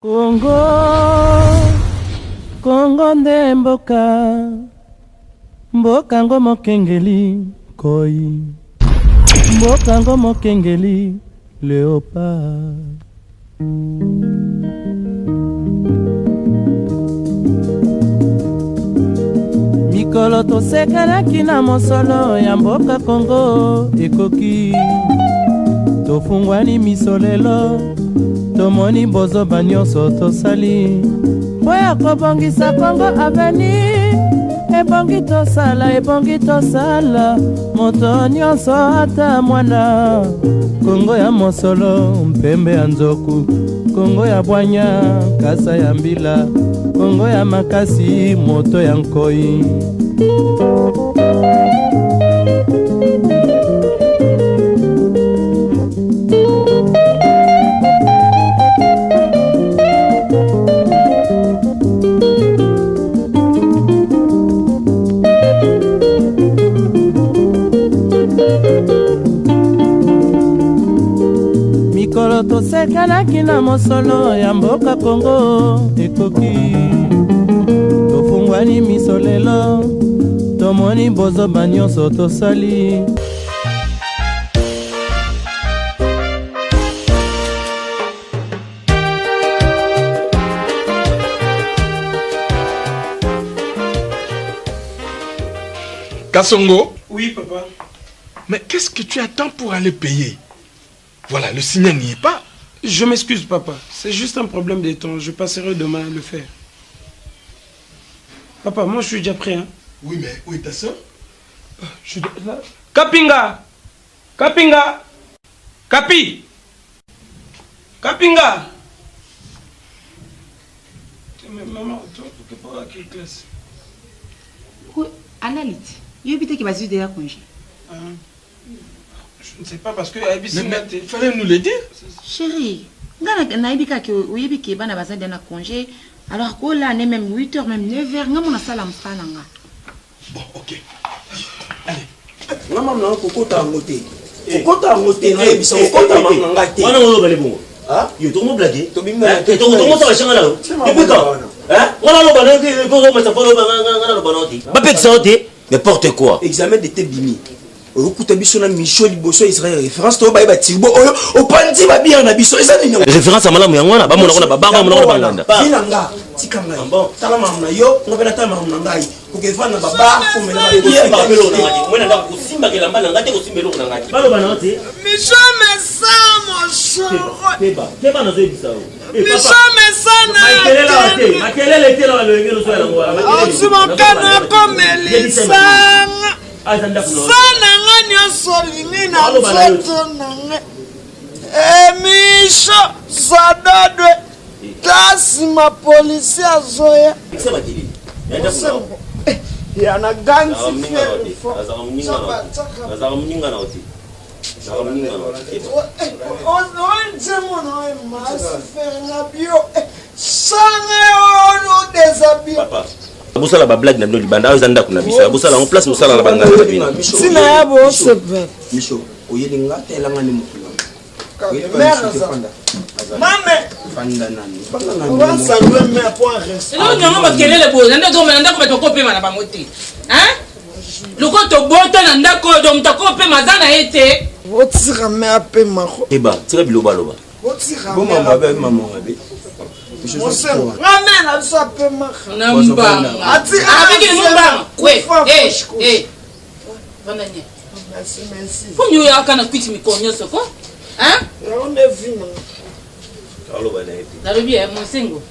Kongo, Kongo nde mboka, mboka ngo mokengeli koi, mboka ngo mokengeli léopard. Mikolo tosekanaki na mosolo ya mboka Kongo ekoki, tofungwani misolelo tomoni bozoba nyonso tosali mpo ya kobongisa Kongo aveni. Ebongi tosala moto nyonso ata mwana. Kongo ya mosolo mpembe ya nzoku, Kongo ya bwanya kasa ya mbila, Kongo ya makasi moto ya nkoi. Mikolo tosekanaki na mosolo ya mboka Kongo ekoki, tofungwani misolelo tomoni bozoba nyonso tosali. Kassongo? Oui, papa. Mais qu'est-ce que tu attends pour aller payer? Voilà, le signal n'y est pas. Je m'excuse, papa. C'est juste un problème de temps. Je passerai demain à le faire. Papa, moi, je suis déjà prêt, hein. Oui, mais où est ta soeur? Je dois... Là. Kapinga! Kapinga! Kapi! Kapinga! Mais maman, toi, tu peux pas à quelle classe? Oui, Analyte. Il y a eu qui va se dire congé. Je ne sais pas parce que il fallait nous le dire. Chérie, naibika que oui qui bana baza dena congé. Alors que là, même 8h, même 9h, nous na sala mfana nga. Bon, OK. Allez. Maman na kokota ngote. Kokota ngote na biso kokota manga te. Wana ngolo bale bongo. Ah, yo to mo blaguer. To binga. To mo sa shanga la. Depuis quand? Hein? Wana lo bana ke ko mo sa polo bana lo banoti. Ba pek sa oti. N'importe quoi. Examen d'été bimi. Okuta biso na mission liboso Israël référence to ba tibo oyo opandi ba bien na biso eza nini référence à malamu yangwana ba mona ba ba mona ba nganda binanga tikanga bon tala mamu na yo ngopela tala mamu na ngai kokevana baba komela ba bien ba melo na ngati mona nda kusimba ke lamba na ngati ko simbelo na ngati balo bana oti mission mesa mon choro keba na zo bisa o mission mesa na makelele te la lenge no so ya ngwa makelele osibokana komelisanga sana ngani osolini na foto nange emisho sadadwe kasi mapolisi azoya yana ganzi Busala ba blague na bino libanda azanda kuna bisa busala en place busala na banga na bino sina yabo sepe misho oyelinga telanga ni mukula mame fanda nani on va saluer mes points restés non non ba kelele bo nda to mena ndako to kopema na bangote hein loko to bota na ndako do mtako pe mazana ete votira me ape mako eba tira biloba loba votira bon mama ba mama ngabe Ramène à ça peut marcher. Namba. Avec une mamba. Ouais. Merci, merci. Pour nous, il y a qu'un petit miconio, ce quoi? Hein? On est vu. Dans le bien, mon single.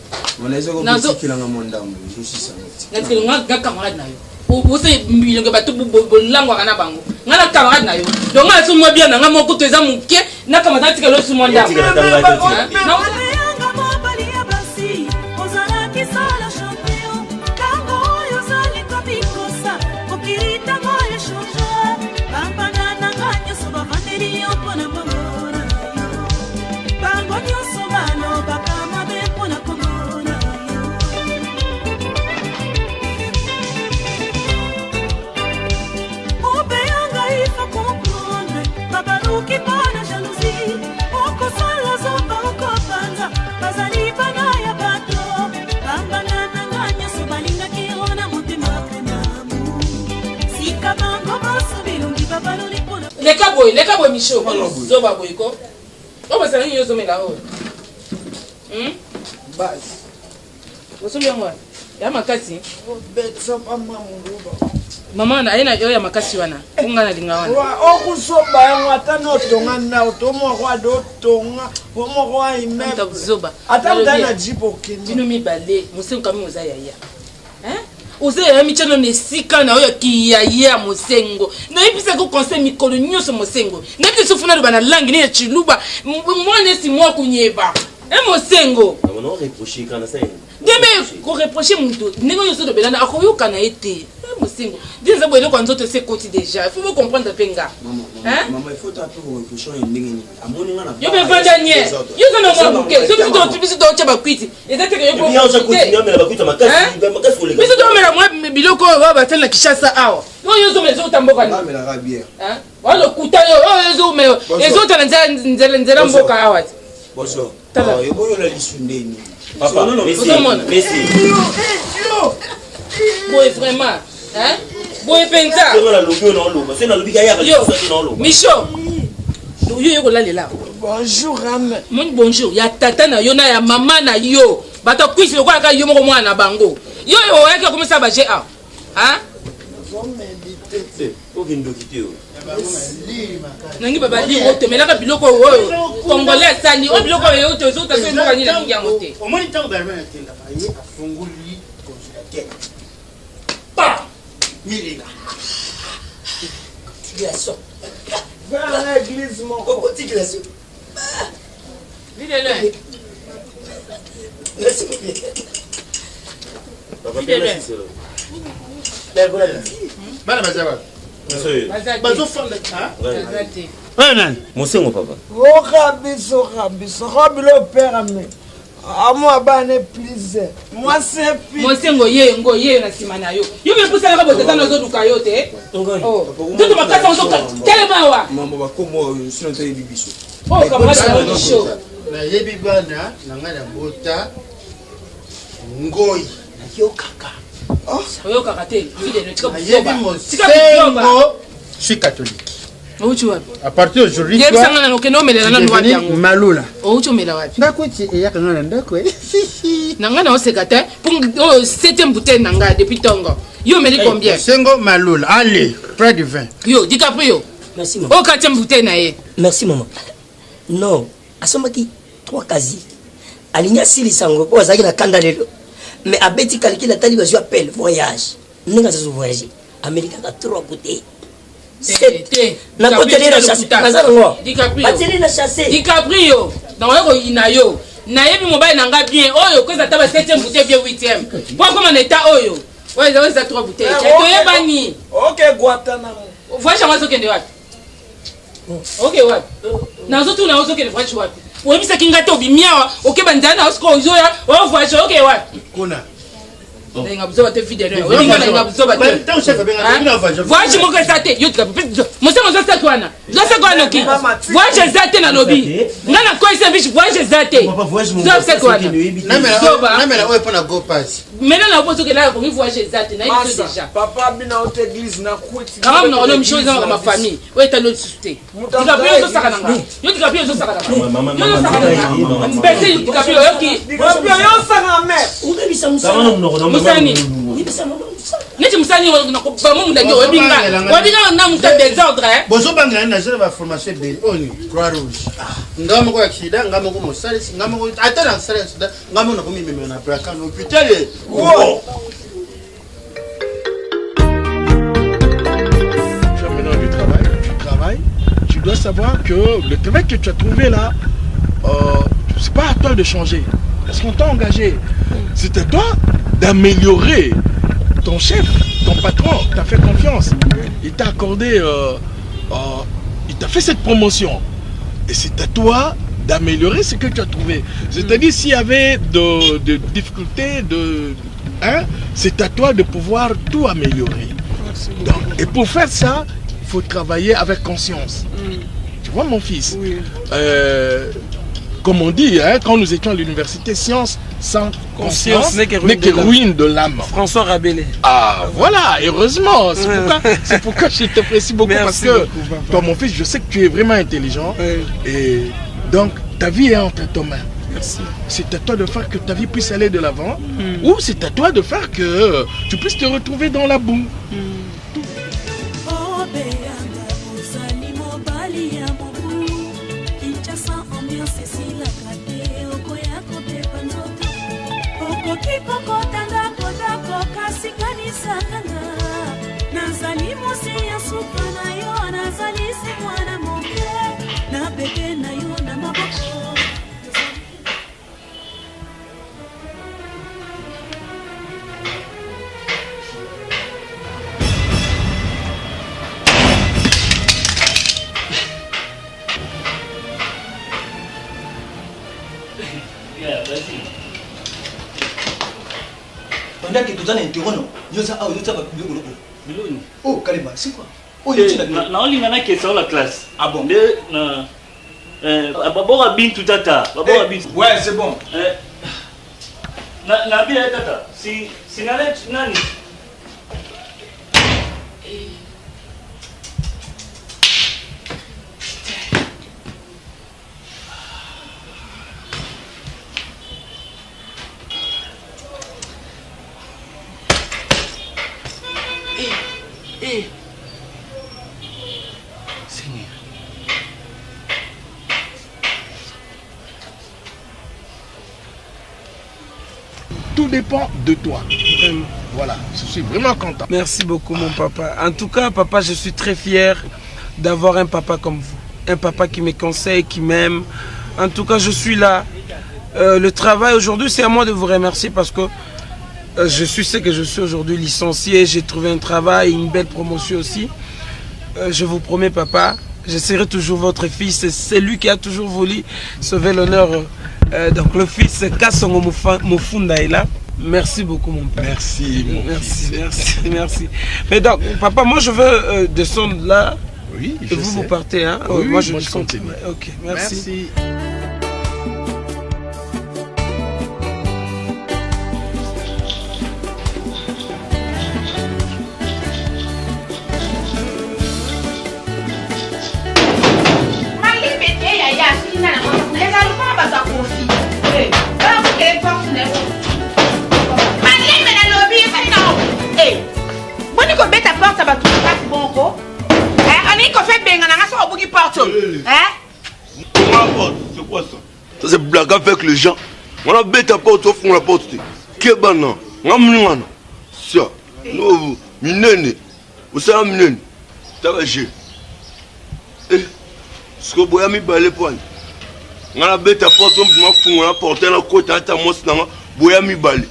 On les a compris qu'il a un monde d'amour. Je suis ça. N'est-ce que nous avons un camarade na yo? Vous savez, il y a tout le langue à Nabango. On a un camarade na yo. Donc, on a tout le bien, on a mon côté des amours qui n'a qu'à m'attendre que l'autre se monde d'amour. Qui parle de jalousie, on console la zone, on comprend. boy, les cabos Michaud. Zoba boy ko. Oh bah ça n'y est là haut. Base. Vous savez moi. Ya makasi. Betsa pa mamuruba. Maman na ina yo ya makasi wana. Kunga na linga wana. Wa okusoba yango ata no tonga na otomo kwa do tonga, omo kwa ime. Zoba. Ata ndana jipo kindi. Bino mi bale, musengo kami mozaya ya. Oze ya michano nesika na oyo ki ya musengo. Na ipisa ko conseil mikolo nyoso musengo. Na ipisa sufuna do bana langi ni ya chiluba. Mwana si mwa kunyeba. Musengo. On reprocher quand ça. Deme ko reprocher mutu. Ndenge yo so do belanda akoyoka na ete. Musengo. Dis ça boyelo quand nzoto se koti déjà. Il faut vous comprendre penga. Maman, il faut taper pour reprocher ndenge. Amoni ngana. Yo be vanda nye. Yo so no mwa buke. So biso to biso to chaba kwiti. Ezate ke yo ko. Bien on se continue mais la bakuta makasi pour les gars. Biso to mera mwa biloko wa batela na Kishasa awa. Yo zo mezo tamboka ni. Mais la rabière. Walo kuta yo zo me. Ezo tana nzela mboka awa. Bonjour. Tala. Yo boyo la lisundeni. Papa, merci. Boy vraiment. Boy penza. Yo, Michaud. Yo ko lalela. Bonjour Ram. Mon bonjour. Ya tata na yo na ya mama na yo. Bato kwisi ko aka yo moko mwana bango. Yo yake comme ça ba GA. Nangi baba di wote melaka biloko oyo congolais sani o biloko yo to zo ta se mo kani na ngiango te. O moni tango berma na tenda ba ye afunguli consulateur. Pa. Milinga. Tigaso. Vers l'église mon Koko tigaso. Videle. Merci. Papa, merci. Bana bazaba. Monsieur. Bazo fanda ha? Bazati. Bana. Monsengo papa. Okabiso kabilo père ame. Amo abane please. Moi c'est plus. Monsengo ye na simana yo. Yo me pusala ka botata na zo duka yo te. Oh. Toto makata zo tellement wa. Maman ba komo sino te bibiso. Oh kamara na show. Na yebi bana na ngana bota ngoi na yo kaka. Oyo kakate, fidèle, tu Je suis catholique. À partir d'aujourd'hui, je suis Malula. Oh, tu me l'as dit. D'accord, tu es là, d'accord. Nanga on se gâte pour 7e bouteille nanga depuis tongo. Yo me dit combien? Sengo Malula. Allez, près du vin. Yo, DiCaprio. Merci maman. Oh, 4e bouteille na ye. Merci maman. Non, asomaki 3 quasi. Alinya sili sango po azaki na kanda lelo. Mais à Betty calcule la tali va jouer appel voyage. N'est pas ce voyage. Amérique a 3 bouteilles. Na côté de la chasse. Bateli na chasse. DiCaprio. Dans le inayo. Na yebi mobile nanga bien. Oyo ko za taba 7e bouteille bien 8e. Pour comment état oyo. Ouais, ça 3 bouteilles. To yebani. OK Guantanamo. Voyage moi zo kende wapi? OK wapi? Na zo tu na zo kende voyage wapi? Oui, c'est qu'il y a tout bien. Ok, ben dans ce qu'on joue, on voit ça. Ok, ouais. Kona. Il y a besoin de fidèles. On a besoin de. Tant chef bien. Voyage mon que ça te. Yo tu moi c'est mon ça toi na. Je sais quoi noki. Voyage ça te na lobby. Ngana quoi c'est biche voyage ça te. Ça c'est quoi na. Na mais là on peut na go pass. Maintenant là on peut que là pour voyage ça te na il déjà. Papa bina au église na kweti. Quand même on a une chose dans ma famille. Ouais t'as l'autre souté. Tu vas bien ça kana nga. Yo tu vas bien ça kana. Maman. Yo ça kana. Merci tu vas bien OK. Yo ça kana mère. On a vu ça Musani. Neti musani na ko ba mu ndani wabinga na muta désordre bozo bangana na zela ba formation de oni croix rouge ngamo ko accident ngamo ko mosali ngamo ko atana sala accident ngamo na ko mimeme na plaka no hôpital wow. Tu as maintenant du travail, tu dois savoir que le travail que tu as trouvé là, c'est pas à toi de changer. Parce qu'on t'a engagé. C'est à toi d'améliorer ton chef, ton patron, t'a fait confiance. Il t'a accordé, il t'a fait cette promotion. Et c'est à toi d'améliorer ce que tu as trouvé. C'est-à-dire s'il y avait de difficultés, c'est à toi de pouvoir tout améliorer. Donc, et pour faire ça, il faut travailler avec conscience. Tu vois mon fils, comme on dit, hein, quand nous étions à l'université, science sans conscience n'est que ruine de l'âme. François Rabelais. Ah, voilà, heureusement. C'est pourquoi je t'apprécie beaucoup. Merci parce que, beaucoup, toi, mon fils, je sais que tu es vraiment intelligent. Et donc, ta vie est entre tes mains. Merci. C'est à toi de faire que ta vie puisse aller de l'avant, ou c'est à toi de faire que tu puisses te retrouver dans la boue. Pendant que tu as un interrono, il y a un oh, Kalima, c'est quoi? Oh, il y a une question la classe. Ah bon? Babora Bintou Tata. Ouais, c'est bon. Nabia Tata. Si Nani. Seigneur. Tout dépend de toi. Vraiment. Voilà, je suis vraiment content. Merci beaucoup, mon papa. En tout cas, papa, je suis très fier d'avoir un papa comme vous. Un papa qui me conseille, qui m'aime. En tout cas, je suis là. Le travail aujourd'hui, c'est à moi de vous remercier parce que je suis ce que je suis aujourd'hui, licencié. J'ai trouvé un travail, une belle promotion aussi. Je vous promets, papa, je serai toujours votre fils. C'est lui qui a toujours voulu sauver l'honneur. Donc le fils Kassongo Mufunda est là. Merci beaucoup, mon père. Merci, mon fils. Merci. Mais donc, papa, moi je veux descendre là. Oui, et vous partez, hein? Oui, moi je continue. Ok, merci. C'est quoi ça? Ça c'est blague avec les gens. On a bête à porte au fond la porte. Kebana, on a mis ça. Nous, minene. Vous savez minene. Ça va gérer. Eh, ce que vous avez mis par les points. On a bête à porte au fond la porte. On a côté à ta mousse. Vous avez mis balai.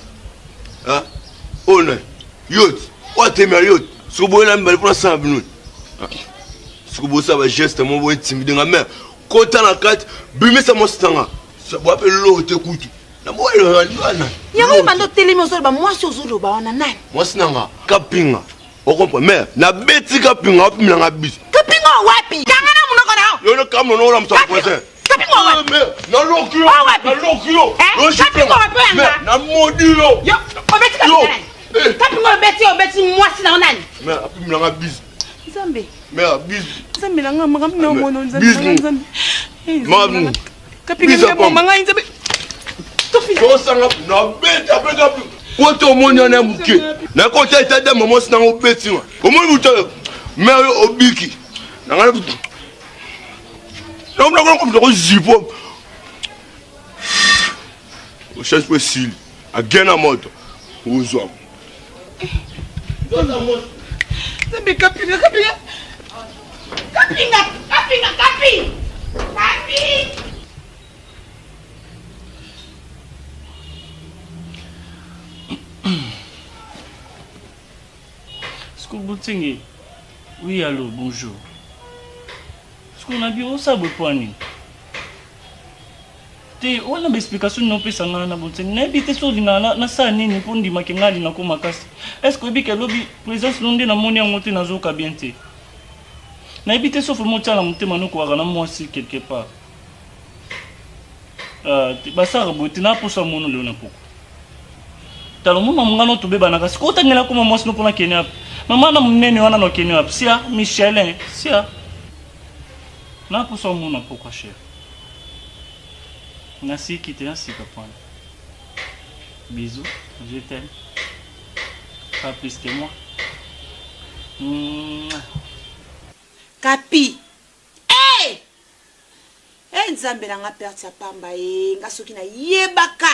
Hein? Oh non. Yot. What est ma yot? Ce que vous avez mis balai pour la 100 minutes. Ce que vous savez geste, moi vous êtes timide dans la mer. Quand on a 4, bimé ça m'a stanga. Ça va appeler l'eau te coûte. Na moi le rana. Yango mando telemi ozolo ba mwasi ozolo ba ona nani? Mwasi nanga kapinga. O comprend mais na beti kapinga op milanga bis. Kapinga wapi? Kanga na munoko na. Yo no kam no la msa poisson. Kapinga wapi? Na lokyo. Na lokyo. Lo kapinga wapi anga? Na modilo. Yo, obeti kapinga. Kapinga obeti mwasi na nani? Mais op milanga bis. Nzambe. Mais bis. Nzambe na nga makambi na mono nzambe. Mamu. Kapinga mama nga nzambe. Tosanga na bête après cap. Quand on monte na muke. Na côté ta dame maman sina o beti wa. Comment vous te mais obiki. Na ngala. Non non comme le zipo. O cherche possible. A gain à moto. Aux hommes. Nzambe kapinga. Kapi. Skouboutenge. Oui, allô, bonjour. Est-ce qu'on a bien ça, Bopouani? On a une explication non plus à la Bouteng. N'habite sur na sa nini pour dire que ngali na komakasi. Est-ce que bika lobby présence londe na moni ngote na zoka bienté? N'habite sauf le mot la monté mano ko na moi si quelque part. basara bote na posa mono leo na poko talo mama mungano to beba na kasi ko tangela ko mama sino pona Kenya mama na munene wana no Kenya sia Michelin sia na posa mono na poko cher merci quitter ainsi papa bisous je t'aime pas plus que moi Kapi nzambe na nga perte ya pamba nga soki na yebaka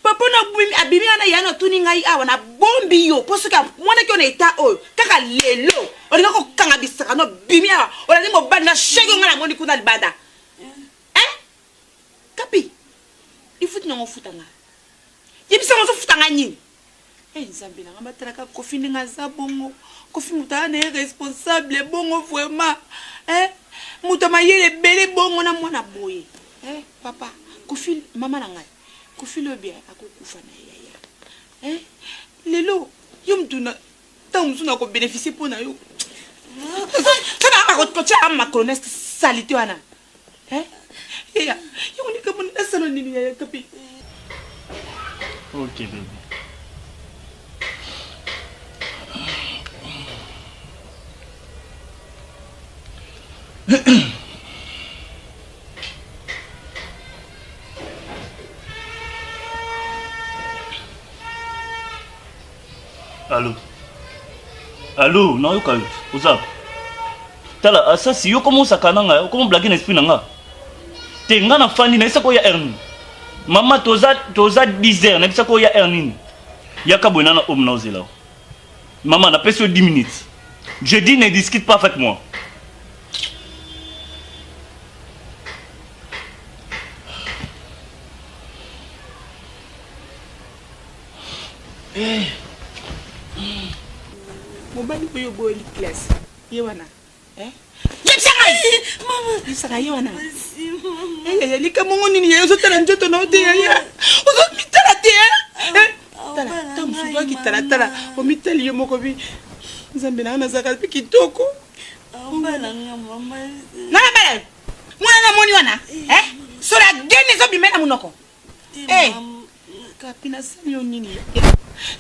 papa na abimi ana yana tuni ngai awa na bombi yo po soki mwana ki ona eta oyo kaka lelo olinga kokanga bisaka no bimi awa olandi mobali na shege nga na moni kuna libanda Kapi ifuti nango futa nga yebisa ngo futa nga nini nzambe na nga matalaka kofi ndinga za bongo kofi mutana ne responsable bongo vraiment muta mayele bele bongo na mwana boye papa kofi mama na ngai kofi lo bien akokufa na yaya lelo yo mtuna tangu msuna ko bénéficier pona yo kana akotocha ama colonel salite wana ya yo ni kama na salon nini ya Kapi OK baby Allô, non, yo kayo. Uzap. Tala, ça si yo comment ça kananga, comment blaguer l'esprit nanga. Te nga na fani na isa ko ya erni. Mama toza 10h, na isa ko ya erni. Ya ka bona na om na ozela. Maman, na pèse 10 minutes. Je dis ne discute pas avec moi. Mobali ko yo boy class. Yewana. Yipsanga. Mama, yipsanga yewana. Lika mungu nini yezo tala njoto na ode ya. Ozo mitala te. Tala, tamu suwa kitala. O mitali yo moko bi. Nzambe na zaka kitoko. Mbala mama. Na bale. Mwana na moni wana. Sora gene zo bimena munoko. Kapi na sali yo nini ya.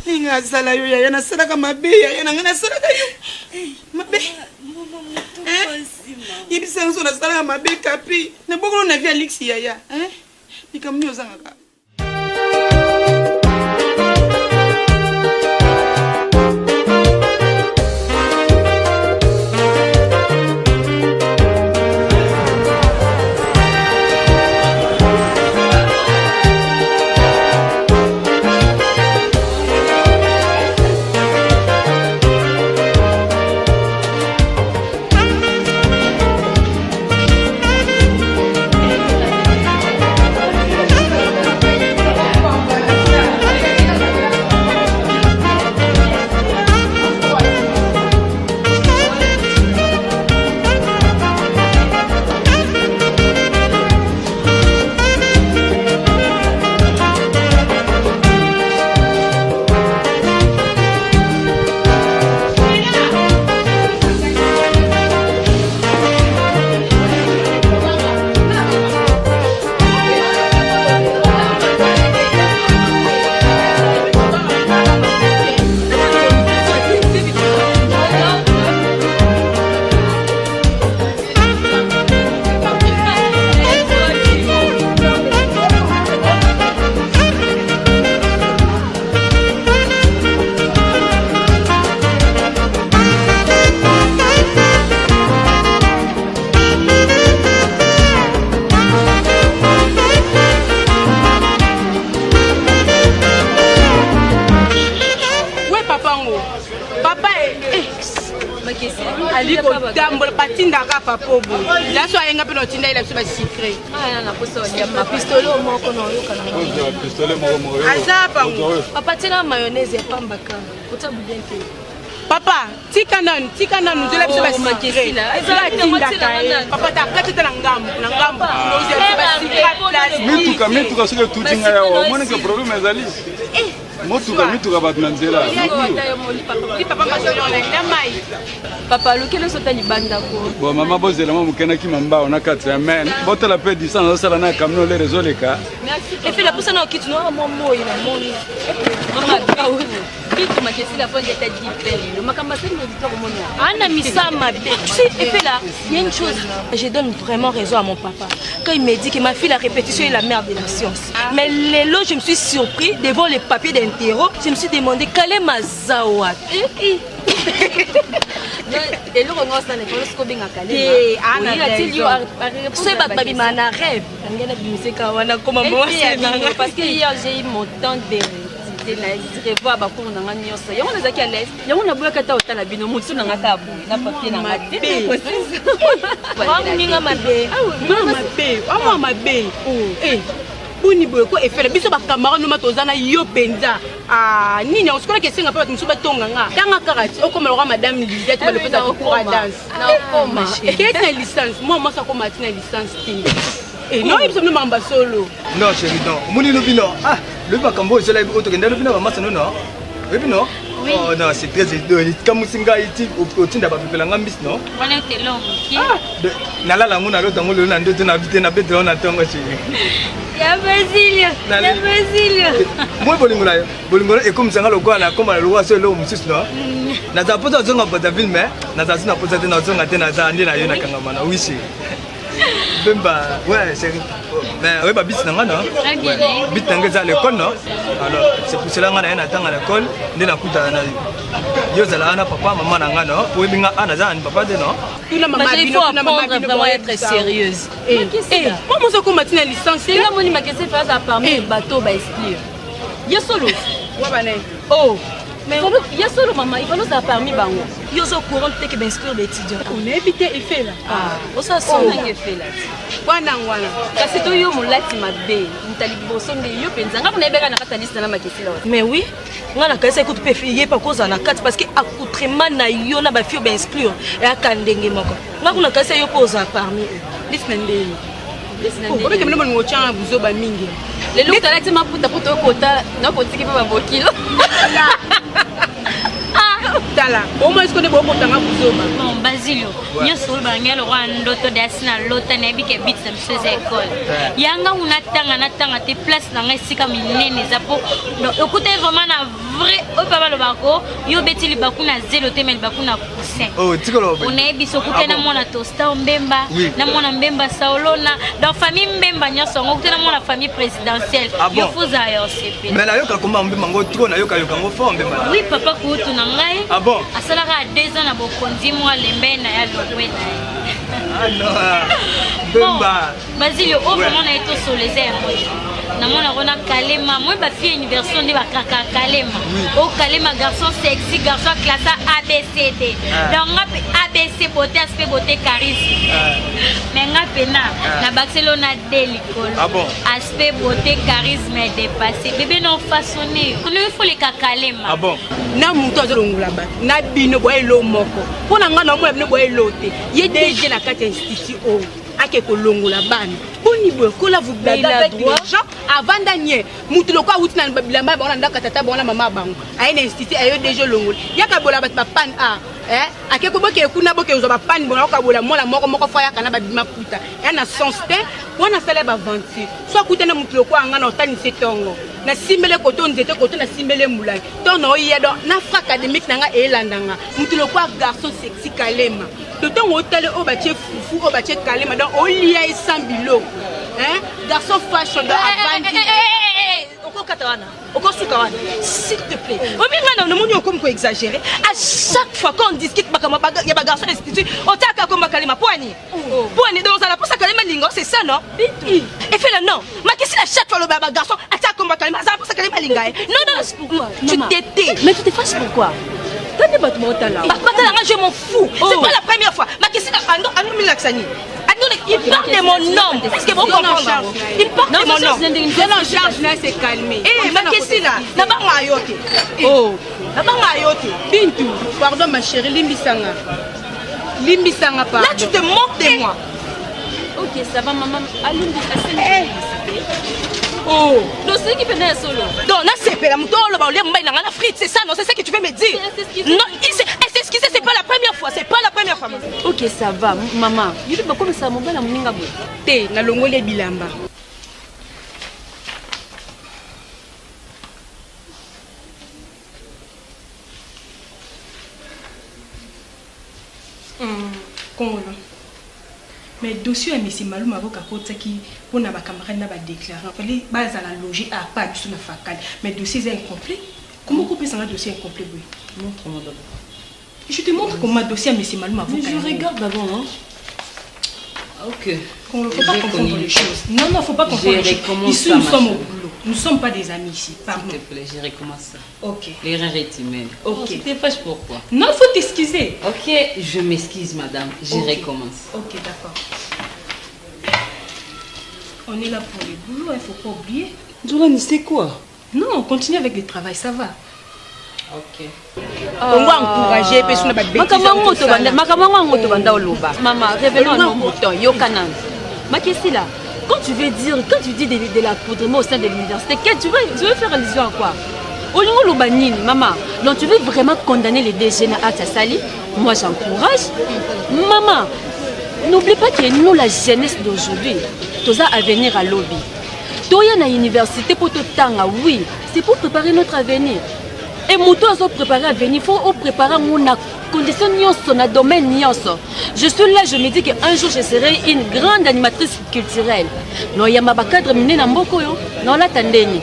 Ninga sala yo ya na sala kama be ya na ngana sala ka yo. Mabe. Yibisa nso na sala kama be Kapi. Na bokolo na via Lix ya. Nikamnyo zanga ka. aliko dambola batindaka papobo laso ayenga pe notinda ila biso basikre aya na poso ya pistolet moko na yoka na pistolet moko azapa papa tina mayonnaise ya pambaka kota budente papa tika nanu zela biso basikre ezala tindaka papa ta kateta na ngambo ozela basikre place mituka sike tutinga yawo mwana ke problème ezali mituka bato na nzela. Papa lokele sota libanda ko. Bon mama bozela mo mukena ki mamba ona kati amen. Botala pe distance osala na camion le réseau les cas. Et puis la pousse na kitu no momo ina moni. Mama bawo. Kitu makesi la fonde ta dipel. Le makamba c'est me dit comment on Anna misama be. Et puis là, il y a une chose, je donne vraiment raison à mon papa. Quand il me dit que ma fille la répétition est la mère de la science. Mais les lots, je me suis surpris devant les papiers d'interro, je me suis demandé quelle est ma zawat. Et le renonce dans les polices comme bien calé. C'est pas ma rêve. Parce que hier j'ai eu mon temps de revoir bakuru na ngani yosa. Yango na zaki à l'aise. Yango na boya kata otala bino mutu na ngata abu. Na papier na ngata. Wa muninga mabe. Wa mabe. Eh. Boni boye ko efele biso ba camarade no matozana yo penza. Ah nini on se connaît que singa pa musu batonga nga. Tanga karati okoma lwa madame Lisette ba le fait à danse. Na okoma. Quelle est licence? Moi ça comme matina licence ting. Et non, il me mamba solo. Non, chérie, non. Mouni Lubino. Ah, le Bacambo, c'est là où tu as Lubino, ma non. Oui, non. Oh non, c'est très étonnant. Comme Singa, il au team d'abord, il ngambis, non? On est long. Ah, Nala la mouna, l'autre, on l'a deux tonnes habité, n'a pas de l'on attend, chérie. Ya Brésil. Ya Brésil. Moi, Bolingola, et comme ça, le roi, comme le roi, c'est l'homme, c'est non? N'a pas posé à Botaville, mais n'a pas posé à Nazon, à Tenaza, Nina, Kangamana, oui, c'est. Bemba, ouais, c'est. Mais oui, bah, bis nanga non. Bis nanga ça à l'école non. Alors c'est pour cela qu'on a un attend à l'école. Dès la coupe à yo zala ana papa maman nanga non. Oui, binga ana za an papa de non. Tout la maman bino, tout la maman vraiment être sérieuse. Et moi ça comme matin licence. C'est là mon imakese face à parmi bateau ba explique. Yo solo. Ouais bané. Oh. Mais il y a solo maman, il faut nous parmi bango. Yo so courant te que d'inscrire les étudiants. On est évité effet là. Ah, on ça son effet là. Wana. Kasi to yo mulati mabe, mutali boso nde yo penza ngako na beka na kata liste na makesi là. Mais oui, ngana kasa écoute pe fier pas cause na kati parce que accoutrement na yo na ba fio ba exclure et akandenge moko. Ngako na kasa yo posa parmi eux. Liste nde. Pourquoi que nous nous tient buzo ba mingi. Les loups t'as dit ma puta poto kota na kotiki pa ba kilo. Tala, au moins est-ce qu'on est bon pour t'en avoir non, Basilio, yo sol bangelo wa ndoto dasina lota na bike bit sa mseze école. Yanga unatanga te place na ngesika minene zapo. Donc écoutez vraiment na vrai au papa le bako, yo beti li baku na zelo te mel baku na poussin. Oh, tikolo. On est biso kute na mona tosta mbemba, na mona mbemba saolona, dans famille mbemba nyoso ngokute na mona famille présidentielle. Yo fuza yo CP. Mais la yo ka komba mbemba ngo tiko na yo ka ngo fo mbemba. Oui, papa kutu na ngai. Ah bon? Asalaka 2 ans na bokonzi moi lembe na ya lobwe na. Ah non. Bemba. Basilio, au moment na eto solezer. Na mona rona Kalema, moi ba fille universelle de ba kaka Kalema. Oh Kalema garçon sexy, garçon classe ABCD. Donc ngapi ABC beauté, aspect beauté charisme. Mais ngapi na Barcelona Delicol. Ah bon? Aspect beauté charisme dépassé. Bébé non façonné. On lui faut les Kalema. Ah bon? Na muto azolongula ba. Na bino boye lo moko. Pona nga na mo bino boye lote. Ye DG na kati institut o. Ake kolongola bana. Boni boye kola vous blaguez avec les gens avant d'anier. Mutu loko awuti na bilamba ba ona ndaka tata ba ona mama bango. Aye na institut ayo DG longola. Yaka bola ba pan a. Ake ko boke kuna boke uzo ba pan bona ka bola mona moko fa yaka na ba bima puta. Ya na sonspe wana sala ba venti. So kuta na mutu loko anga na otani setongo. Na simbele koto nzete koto na simbele mulai. Tono yedo na fra académique nanga elandanga. Mutu loko garçon sexy Kalema. Le temps où tu au bâti foufou, au bâti Kalema, dans au lia et sans bilo. Hein? Garçon fashion de Avandi. S'il te plaît. On exagérer. À chaque fois qu'on discute, il y a un garçon institut. On t'a comme Kalema. Poigny. Poigny, donc ça la pousse à Kalema Lingo, c'est ça, non? Et fait le non. Ma question à chaque fois, le garçon attaque comme Kalema. Ça la pousse à Kalema Lingo. Non, tu t'étais. Mais tu t'effaces pourquoi? Je m'en fous. C'est pas la première fois. Ma question il parle de mon nom. Est-ce que vous comprenez? Il parle de mon nom. Je l'en charge là, c'est calmé. Eh, ma question là, n'a pas mayoté. Oh, n'a pas mayoté. Bintou, pardon ma chérie, Limbisanga. Limbisanga, pardon. Là, tu te moques de moi. Ok, ça va, maman. Allons, Oh. Dossier qui venait solo. Donc, là, c'est pas la mouton, le baoulé, la frite, c'est ça, non? C'est ça que tu veux me dire? Non, elle s'est excusée, c'est pas la première fois, c'est pas la première fois. Ok, ça va, maman. Je vais pas comme ça, mon bel amour. Té, na longo les bilamba. Congo. Mais dossier à Messi Malou avocat qui pour na ba camarade na ba déclarer fallait base à la loger à pas du tout na facal mais dossier est incomplet. Comment couper ça un dossier incomplet oui? Montre-moi d'abord. Je te montre comment dossier à Messi Malou avocat. Mais je regarde d'abord hein. OK. On ne faut pas confondre les choses. Non non, faut pas confondre les choses. Ici nous sommes au boulot. Nous ne sommes pas des amis ici. Pardon. S'il te plaît, je recommence ça. OK. L'erreur est humaine. OK. Tu te fâches pourquoi? Non, il faut t'excuser. OK, je m'excuse madame. Je recommence. OK, d'accord. On est là pour le boulot, il ne faut pas oublier. Zoulani, c'est quoi? Non, on continue avec le travail, ça va. Ok. On va encourager, puis on va maman, revenons à nos moutons. Yokanan. Ma question là, quand tu dis de l'accoudrement au sein de l'université, tu veux faire allusion à quoi? Maman, donc tu veux vraiment condamner les DG à Sali? Moi j'encourage. Maman, n'oublie pas que nous, la jeunesse d'aujourd'hui, tous à venir à lobby. Toya na université pour tout temps, oui, c'est pour préparer notre avenir. Et Mouto a préparé à venir, il faut préparer mon condition dans le domaine. Je suis là, je me dis qu'un jour je serai une grande animatrice culturelle. Non, il y a ma cadre miné na mboko yo, non la tandeni.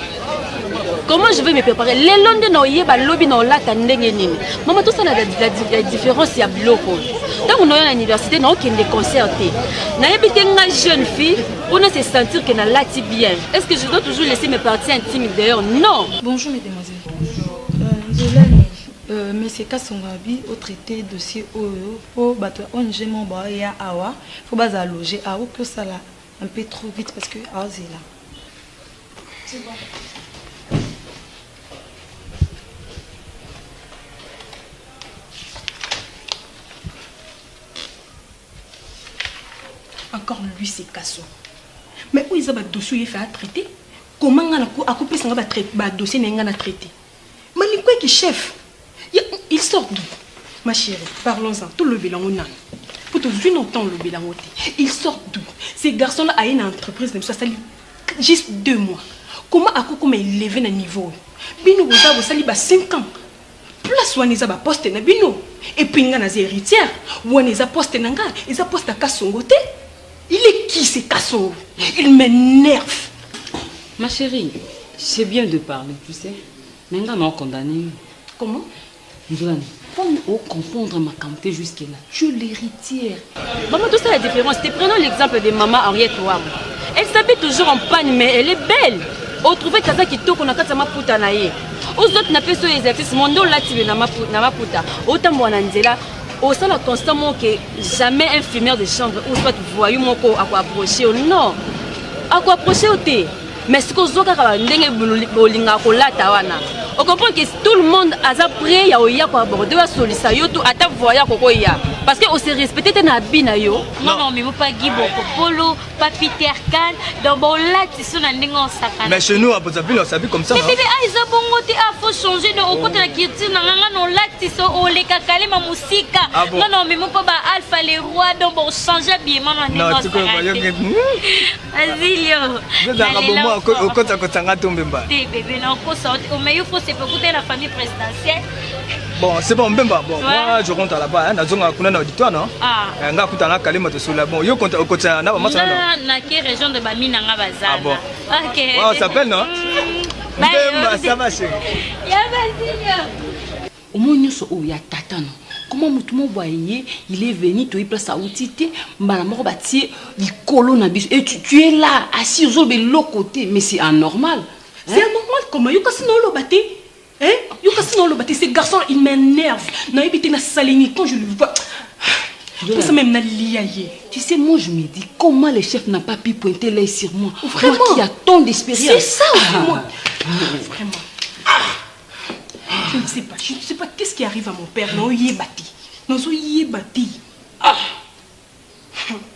Comment je vais me préparer? Les londres non y a lobby non la tandeni nini. Maman tout ça la différence il y a bloco. Tant qu'on est à l'université, non qu'il y a des concertés. Na habité une jeune fille, on a se sentir qu'elle a lati bien. Est-ce que je dois toujours laisser mes parties intimes d'ailleurs? Non. Bonjour mesdemoiselles. Mais c'est qu'à son avis au traité dossier au bateau ONG mon boy ya awa faut pas alloger à que ça là un peu trop vite parce que ah c'est là. C'est bon. Encore lui c'est casso. Mais où ils ont un dossier il fait à traiter? Comment on a coupé ça va dossier n'est pas traité? Mais quoi qui chef? Il sort d'où? Ma chérie, parlons-en. Tout le bilan on a. Pour tout le temps le bilan on a. Il sort d'où? Ces garçons-là a une entreprise ça sali juste 2 mois. Comment a comment élevé le niveau? Bino vous avez sali 5 ans. Place où on a poste na bino. Et puis on a des héritières. Où on a poste nanga, ils a poste à Kassongote. Il est qui ces Kassongo? Il m'énerve. Ma chérie, c'est bien de parler, tu sais. Mais on a condamné. Comment? Comment confondre ma quantité jusque-là? Je suis l'héritière. Maman, tout ça la différence. Prenons l'exemple de maman Henriette Ouam. Elle s'habille toujours en panne, mais elle est belle. On trouvait que ça qui toque, on a qu'à ma puta naïe. Aux autres, n'a pas ce exercice. Mon dos là, tu veux na ma puta. Autant moi, Nanzela. Au sein de constamment que jamais un fumeur de chambre ou soit voyou mon corps à quoi approcher. Non. À quoi approcher au thé. Mais ce qu'on voit quand on comprend que tout le monde a prêt à aborder la solution à voyage parce que on se respecte na bina yo. Non mais pas Guy Polo, pas Peter Can, dans bon là tu sont en sakana. Mais chez nous à Bozaville on s'habille comme ça. Mais bébé ils ont bon côté faut changer de au côté la culture non là tu sont au les kakale ma musique. Non mais pas Alpha les rois donc bon changer bien maman non tu connais Azilio. Je vais moi au côté à côté Ngatombemba. Bébé non mais il faut se préoccuper la famille présidentielle. Bon, c'est bon, Mbemba. Bon, moi je rentre là-bas, hein, dans un auditoire, non? Ah. On a coupé un calme de sous bon, yo compte au côté, on a pas ça. Na quelle région de Bamina Ngabaza? Ah bon. OK. Oh, ça s'appelle non? Mbemba, ça va chérie. Ya vas-y. Au moins nous so ya tata non. Comment mutumo voyez, il est venu toi il place à outité, maman bâti likolo na biso et tu es là assis aux de l'autre côté, mais c'est anormal. C'est anormal comment yo kasi no lo bâti? Hein? Ces garçons, ils m'énervent. Quand je le vois, ça même tu sais, moi je me dis, comment le chef n'a pas pu pointer l'œil sur moi? Vraiment? Moi qui a tant d'expérience. C'est ça, vraiment. Vraiment. Je ne sais pas qu'est-ce qui arrive à mon père. Non, il est bâti. Non, il est bâti.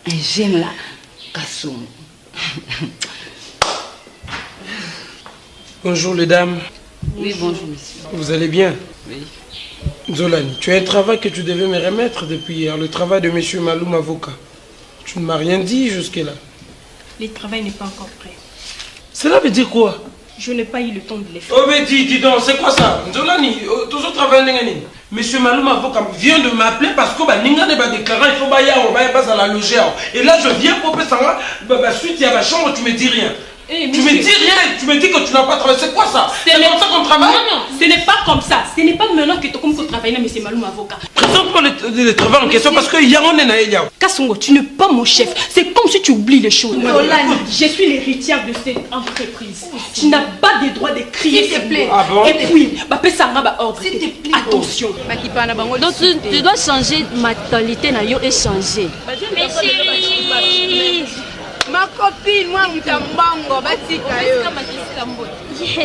J'aime là, Kassoum. Bonjour les dames. Oui, bonjour monsieur. Vous allez bien? Oui. Zolani, tu as un travail que tu devais me remettre depuis hier, le travail de monsieur Maloum, avocat. Tu ne m'as rien dit jusque-là. Le travail n'est pas encore prêt. Cela veut dire quoi? Je n'ai pas eu le temps de les faire. Oh mais dis donc, c'est quoi ça? Zolani, toujours travailler. Monsieur Maloum, avocat, vient de m'appeler parce que Ningane va déclarer, il faut pas à la logère. Et là, je viens pour ça, suite, il y a ma chambre, tu me dis rien. Hey, tu me dis rien, tu me dis que tu n'as pas travaillé. C'est quoi ça? C'est comme ça qu'on travaille? Non, ce n'est pas comme ça. Ce n'est pas maintenant que tu travailles, monsieur Maloum, avocat. Présente-moi le travail en question parce que Yaron est là. Kassongo, tu n'es pas mon chef. C'est comme si tu oublies les choses. Je suis l'héritière de cette entreprise. Tu n'as pas de droit de crier. S'il te plaît. Ah bon? Et puis, ordre. Attention. Donc tu dois changer ma mentalité et changer. Mais chérie, ma copine, moi, Moutambango, Batika yo.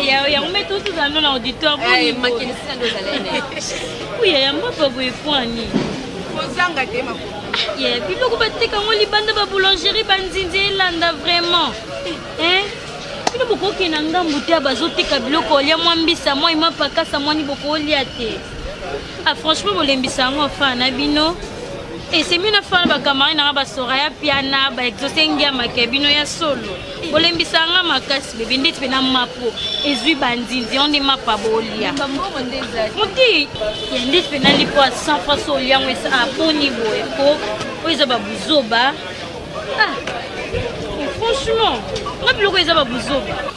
ya remettre tout ça dans l'auditoire. Eh, makini sina ndo zalene. Oui, ya mbapa boye poani. Kozanga te ma. Ya biloko bateka ngo libanda ba boulangerie banzinzi elanda vraiment. Hein? Bino bokoki na ngambu te bazotika biloko lia mwambisa moi mapakasa mwani boko lia te. Ah franchement bolembisa ngo fana bino. Et c'est mieux de faire des camarades dans la soirée, piano, exaucer un gamin qui est solo. Pour les bisanga makasi, les vendits pena mapo, et zui bandinzi, on est ma pabolia. Mouti, il y a des pena li pour 100 fois solia, mais ça a bon niveau, et ils ont babouzoba. Ah, franchement,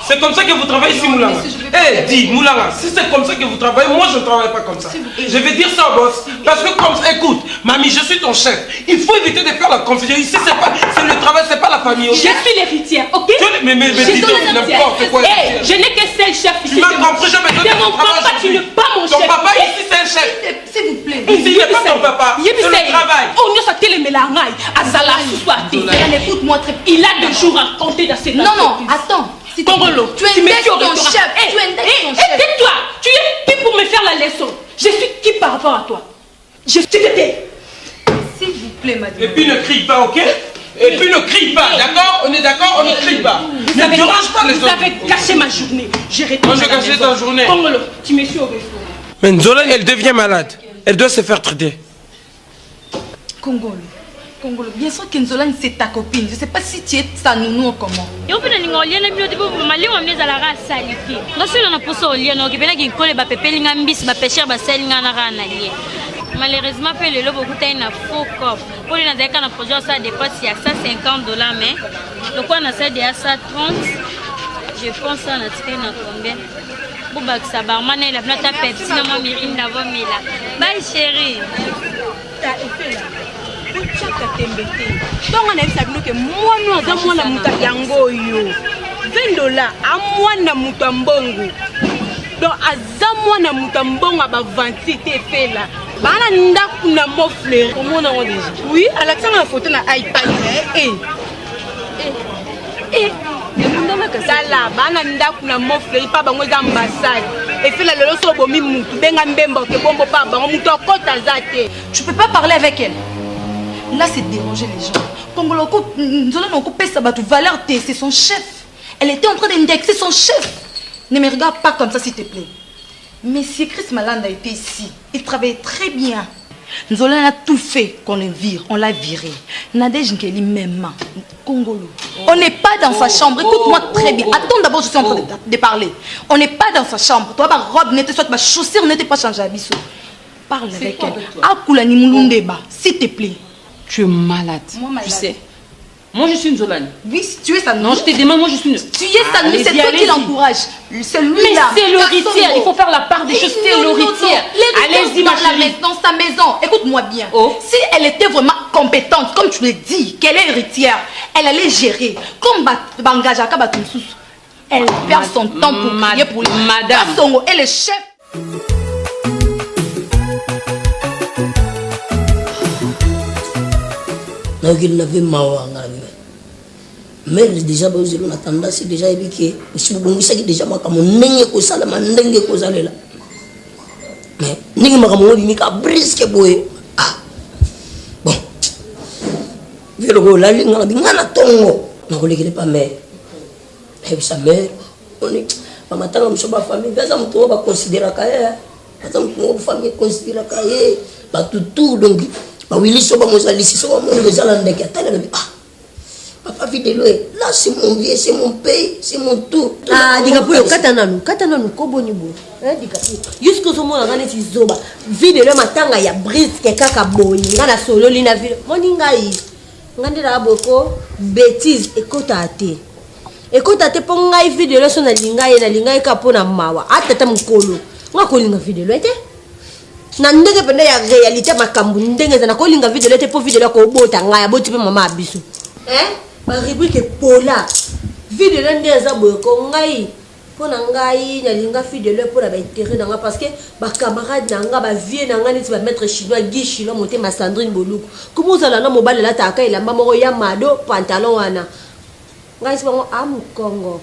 c'est comme ça que vous travaillez ici, Moulanga. Eh, dis, Moulanga, si c'est comme ça que vous travaillez, moi je ne travaille pas comme ça. Je vais dire ça au boss. Parce que, comme ça, écoute, mamie, je suis ton chef. Il faut éviter de faire la confusion. Ici, c'est le travail, c'est pas la famille. Okay? Je suis l'héritière, ok? Mais dis donc, n'importe quoi. Hey, je n'ai qu'un seul chef ici. Tu m'as compris, je vais te mon papa, tu n'es pas mon chef. Ton papa ici, c'est un chef. S'il vous plaît. Ici, il n'est pas ton papa. C'est le travail. On y a sauté les mélangailles. Azala, écoute-moi très. Il a 2 jours à compter dans cette Non, attends. Congolo, tu es ton chef. Tais-toi. Tu es qui pour me faire la leçon? Je suis qui par rapport à toi? Je suis tais. S'il vous plaît, madame. Et puis ne crie pas, ok? Et puis ne crie pas, d'accord? On est d'accord? On ne crie pas. Ne dérange pas les autres. Vous avez caché ma journée. Moi, j'ai caché ta journée. Congolo, tu me suis au resto. Mais Nzola, elle devient malade. Elle doit se faire traiter. Congolo, bien sûr que Nzola c'est ta copine. Je ne sais pas si tu es sa nounou ou comment. Malheureusement, le lobo a faux corps. Pour les un projet, ça dépasse il y a $150, mais le quoi on a ça de à 130. Je pense que ça a combien? Boubak Sabarman, il a plein de Pepsi, non, Mirinda, Vomila. Bye chérie. Donc on a vu ça que moi nous avons moi la muta yango yo $20 à moi na mutambongo donc azamwa na mutambongo ba 27 fait là bana ndaku na mofle comment on a déjà oui à la tanga photo na iPad Sala bana ndaku na mofle pa bango za ambassade et fait la lelo so bomi mutu benga mbemba ke bombo pa bango mutu akota zate. Tu peux pas parler avec elle. Là, c'est déranger les gens. Congolo, Nzola n'a coupé sa batte valeur, c'est son chef. Elle était en train d'indexer son chef. Ne me regarde pas comme ça, s'il te plaît. Monsieur Chris Malanda était ici. Il travaillait très bien. Nzola a tout fait qu'on le vire. On l'a viré. Nadège Nkeli même. Congolo. On n'est pas dans sa chambre. Écoute-moi très bien. Attends d'abord, je suis en train de parler. On n'est pas dans sa chambre. Toi, ma robe n'était soit ma chaussure n'était pas changée à Bissot. Parle avec elle. Akoulani Moulundeba, s'il te plaît. Tu es malade. Moi, tu sais. Moi, je suis une Zolane. Oui, tu es sa nounou. Non, je te demande, moi, je suis une... Tu es sa nounou, c'est toi qui l'encourage. C'est lui mais là. Mais c'est l'héritière, il faut faire la part des choses, c'est l'héritière. Allez-y, ma chérie. Dans sa maison, écoute-moi bien. Si elle était vraiment compétente, comme tu le dis, qu'elle est héritière, elle allait gérer. Comme Bangajaka Batumsous. Elle perd son temps pour crier pour les... Madame. Songo est le chef. Donc il n'avait mawanga mais déjà bozelo na tendance déjà ebiki si bongisa ki déjà makamo ndenge ko sala mandenge ko zalela mais ningi makamo ni ka brisque boye ah bon velo ko la linga ngana tongo na ko lekele pa mais et sa mère on est bamatanga mosusu bafamille mpe aza motu oyo baconsidéraka ye aza motu oyo bafamille considéraka ye batutu donc bawili so bamozalisi so bamoni kozala ndeke atali alobi papa videlo là c'est mon vie, c'est mon pays, c'est mon tout. Ah, dikapuyo katananu koboni bo. Dikapuyo. Jusqu'au moment où on a dit zoba, videlo matanga ya brise ke kaka boyi, ngana solo lina vidéo. Moni ngai. Ngandira boko bêtise ekota ate. Ekota ate po ngai videlo so na linga ka pona mawa. Atata mkolo. Ngakolinga videlo ete. Na ndenge penda ya réalité makambu ndenge za kolinga videlo ete po videlo ko bota ngai aboti pe mama abisu. Ma rubrique pola vidéo ndeza boyeko ngai pona ngai nalinga fidèle pour la intérêt nanga parce que ba camarade nanga ba vie nanga neti ba maître chinois Guy Chilo monter ma Sandrine Boluku comment ça na mobile la taka ila mama ya mado pantalon wana ngai sibango am Congo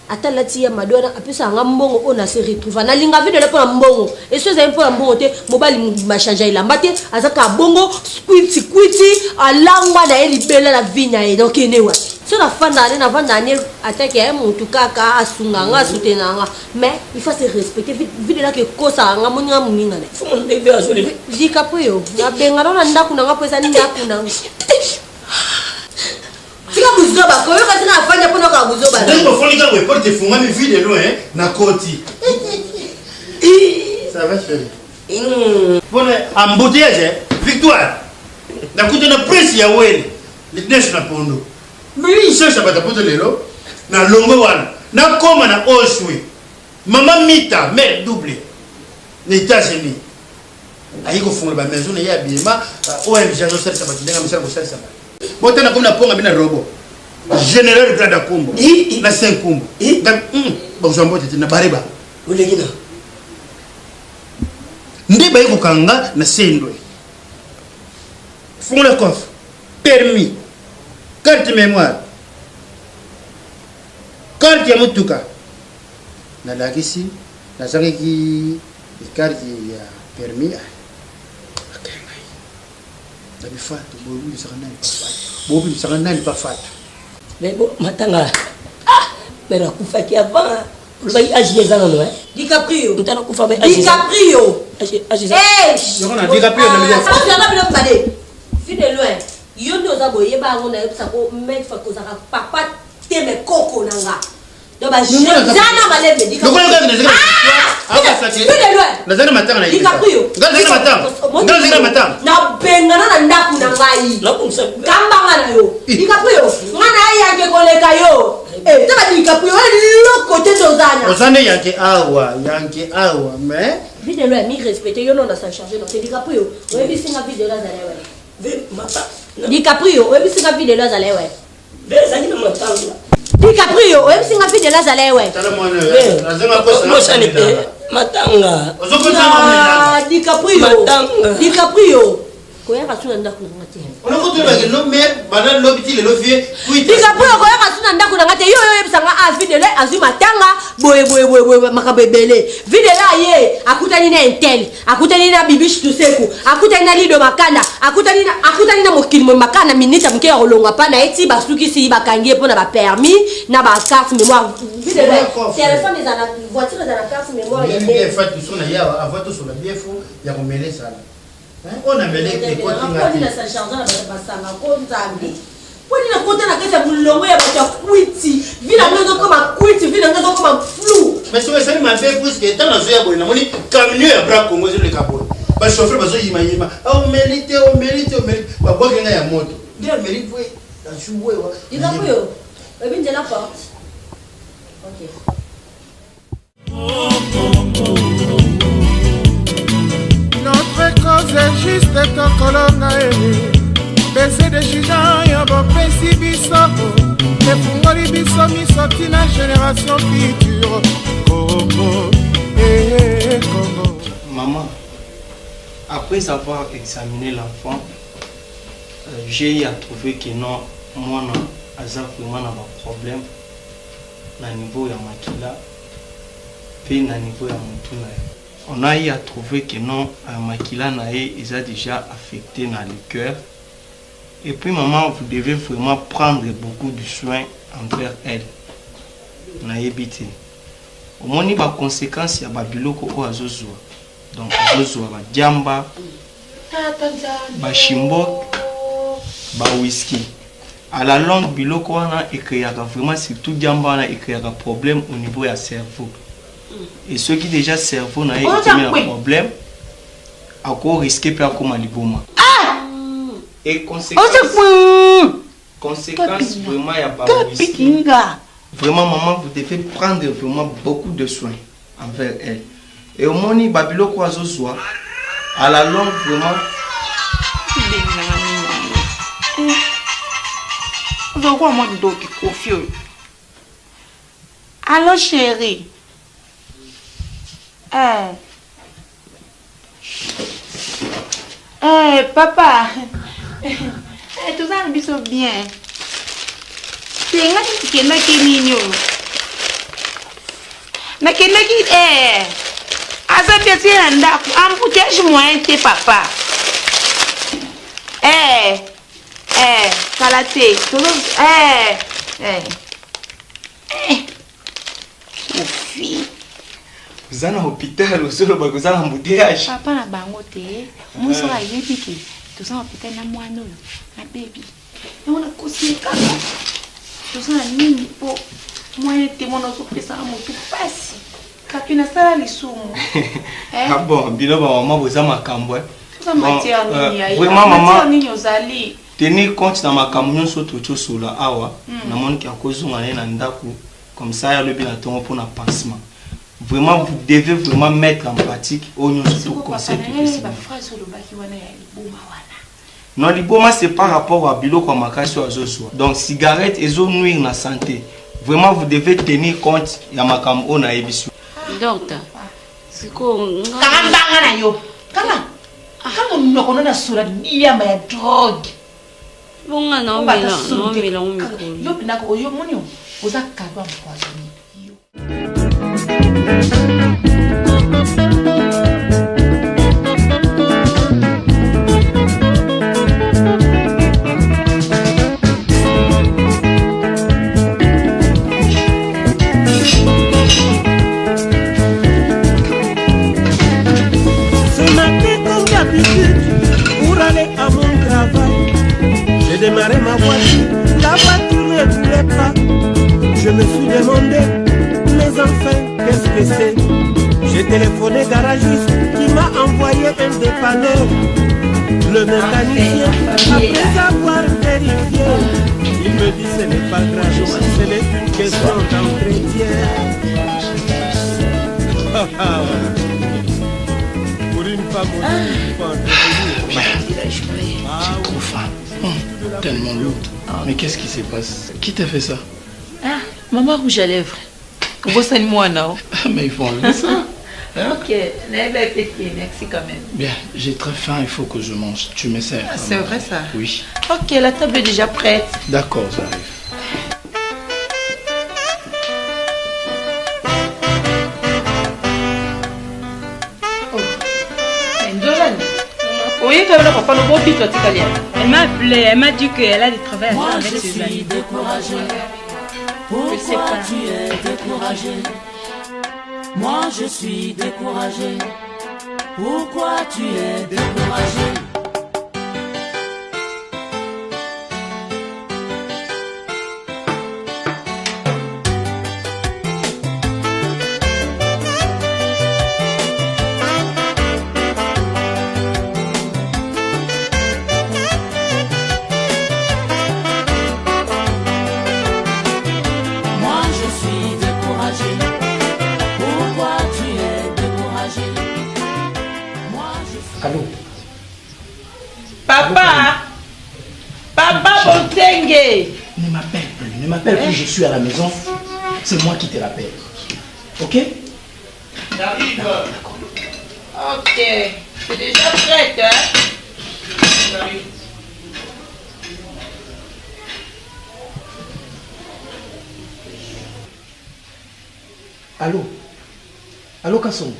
atala tia mado na apesa nga mbongo ona se retrouver na linga vidéo pour mbongo et ce c'est pour mbongo te mobile ma changer ila mbate azaka bongo squiti alangwa na elibela la vinya et donc enewa sur la fin d'année avant d'année attaque mon tout cas asunganga soutenanga mais il faut se respecter vidéo là que kosa nga moninga moninga na faut mon bébé azoli dikapuyo na benga na ndaku nanga pesa ndaku nanga Tika buzoba, koyo kasi na afanya pona ka buzoba. Ndio foni ka we porte funga mi vide lo na koti. Ça va chérie. Bon embouteillage victoire. Na kuta na presse ya wele. Litnesh na pondo. Mimi nsosha batapoto lelo na longo wana. Na koma na oswe. Mama mita mais doublé. Les États-Unis. Aiko funga ba maison ya biema ONG jazo sersa batinga misala ko sersa. Botana comme la ponga bina robo. Général grade kumbo. Na 5 kumbo. Bon jambo tete na bareba. Ulegina. Ndeba yiko kanga na sendwe. Fond le coffre. Permis. Carte mémoire. Carte ya mutuka. Na lakisi na zaki ki carte ya permis. Tapi fatu bobi sakana ni pas fatu. Mais bon matanga. Mais la kufa qui avant le bail agir dans non DiCaprio. Ntana kufa bail agir. DiCaprio. Agir. Eh, on a DiCaprio na media. Ça on a bien parlé. Fide loin. Yondo za boye ba ngona yebisa ko mettre fa ko za papa teme koko nanga. Donc ba jana malebe DiCaprio. Nazana matanga na DiCaprio. Ngazana matanga. Na bengana na ndaku na ngai. Na kumsa. Kamba ngana yo. DiCaprio. Ngana yake koleka yo. Eh, taba DiCaprio lo côté dozana. Ozane yake awa mais vide lo mi respecter yo non na sa charger non c'est DiCaprio. Ouais bi singa vide la zale ouais. Ve mata. DiCaprio, ouais bi singa vide la zale ouais. Ve zani na matanga. DiCaprio, ouais bi singa vide la zale ouais. Tala mwana. Nazanga kosa. Matanga. Ozokoza DiCaprio. DiCaprio. Koya kasuna ndaku ngate. On a continué le maire, bana lobiti le lofier. DiCaprio koya kasuna ndaku ngate yo yebisanga a videle azu matanga boye makabebele. Videla ye akutani na intel, akutani na bibish tuseku, akutani na lido makanda, akutani na mokilimo makanda minita mke rolonga pa na eti basuki si bakangie pona ba permis na ba carte mémoire. Videla téléphone des la voiture dans la carte mémoire ya bien fait tout son ya avant tout sur la bien fou ya ko mêler ça. On a mêlé les côtés ngati. On a sa charge na basanga ko nzambi. Poni na kota na kesa bulongo ya bata kwiti. Vila ndozo kama kwiti, vila ndozo kama flou. Mais tu veux ça m'a fait plus que tant na zoya boy na moni camion ya bra Congo sur le capot. Ba chauffeur bazo yima. Ah on mérite. Ba boka nga ya moto. Dia mérite voi. La jouer wa. DiCaprio. Bien de la porte. OK. Notre cause est juste tokolonga bese de jugeant ya bopesi biso efungoli biso miso tina génération future Congo Congo. Maman, après avoir examiné l'enfant, j'ai eu à trouver que non, moi j'ai vraiment un problème na niveau ya makila puis na niveau ya mutuna. On a eu à trouver que non, makila nae ils a déjà affecté dans le cœur. Et puis maman, vous devez vraiment prendre beaucoup de soin envers elle. Nae biti. omoni ba conséquences ya ba biloko o azozwa. Donc azozwa ba diamba, ba chimbo, ba whisky. À la longue biloko wana ekreaka vraiment surtout diamba wana ekreaka problème au niveau ya cerveau. Et ceux qui déjà cerveau na un problème à quoi risquer peut comme liboma. Et conséquence vraiment ya ba whisky. Vraiment maman vous devez prendre vraiment beaucoup de soins envers elle. Et au moni babilo ko azozwa à la longue vraiment Allô chérie. Papa. Tout ça est bien. C'est un qui est nini. Nakenaki azapia ndaku amputage moyen te papa. Kalate. Sophie. Vous allez à l'hôpital, vous allez à l'embouteillage. Papa na bango te. Muso ayebi ki. Tout ça hôpital na mwana oyo. Na baby. Na ona kosika. Tout ça nini po. Moyen te mona so pesa motu pasi. Kapi na sala lisumu. Ah bon, bino ba maman vous a makambo. Ça matière nini ya. Vraiment maman. Nini ozali. Tenez compte dans ma camion sur tout sur la awa. Na mon qui a causé na ndaku. Comme ça, il y a le bien pour un pansement. Vraiment, vous devez vraiment mettre en pratique au niveau de tout conseil. Non, l'iboma c'est par rapport à bilo comme à donc cigarette et zone nuire la santé. Vraiment, vous devez tenir compte de ma camion na ebisu. Docteur, c'est quoi? Kama yo. Kama on a sur la dia ma drogue. Bon, non, mais yo binako yo monio. Vous avez qu'à empoisonner. Ce matin, comme d'habitude, pour aller à mon travail, j'ai démarré ma voiture, la voiture ne voulait pas. Je me suis demandé, mais enfin, qu'est-ce que c'est? J'ai téléphoné garagiste qui m'a envoyé un dépanneur. Le mécanicien, après avoir vérifié, il me dit ce n'est pas grave, ce n'est qu'une question d'entretien. Pour une femme aussi, il faut entretenir. J'ai trop faim. Tellement lourd. Mais qu'est-ce qui se passe? Qui t'a fait ça? Maman rouge à lèvres. Vous êtes moi, non? Mais il faut enlever ça. Ok, merci quand même. Bien, j'ai très faim, il faut que je mange. Tu me sers. C'est vrai ça? Oui. Ok, la table est déjà prête. D'accord, j'arrive. Oui, elle m'a appelé, elle m'a dit qu'elle a du travail à faire avec ses amis. Pourquoi tu es découragé? Moi je suis découragé. Pourquoi tu es découragé? Allô? Papa! Papa Bontenge! Ne m'appelle plus, je suis à la maison. C'est moi qui te rappelle. Ok? J'arrive. Ok. C'est déjà prête, hein? J'arrive. Allô? Allô, Kasson?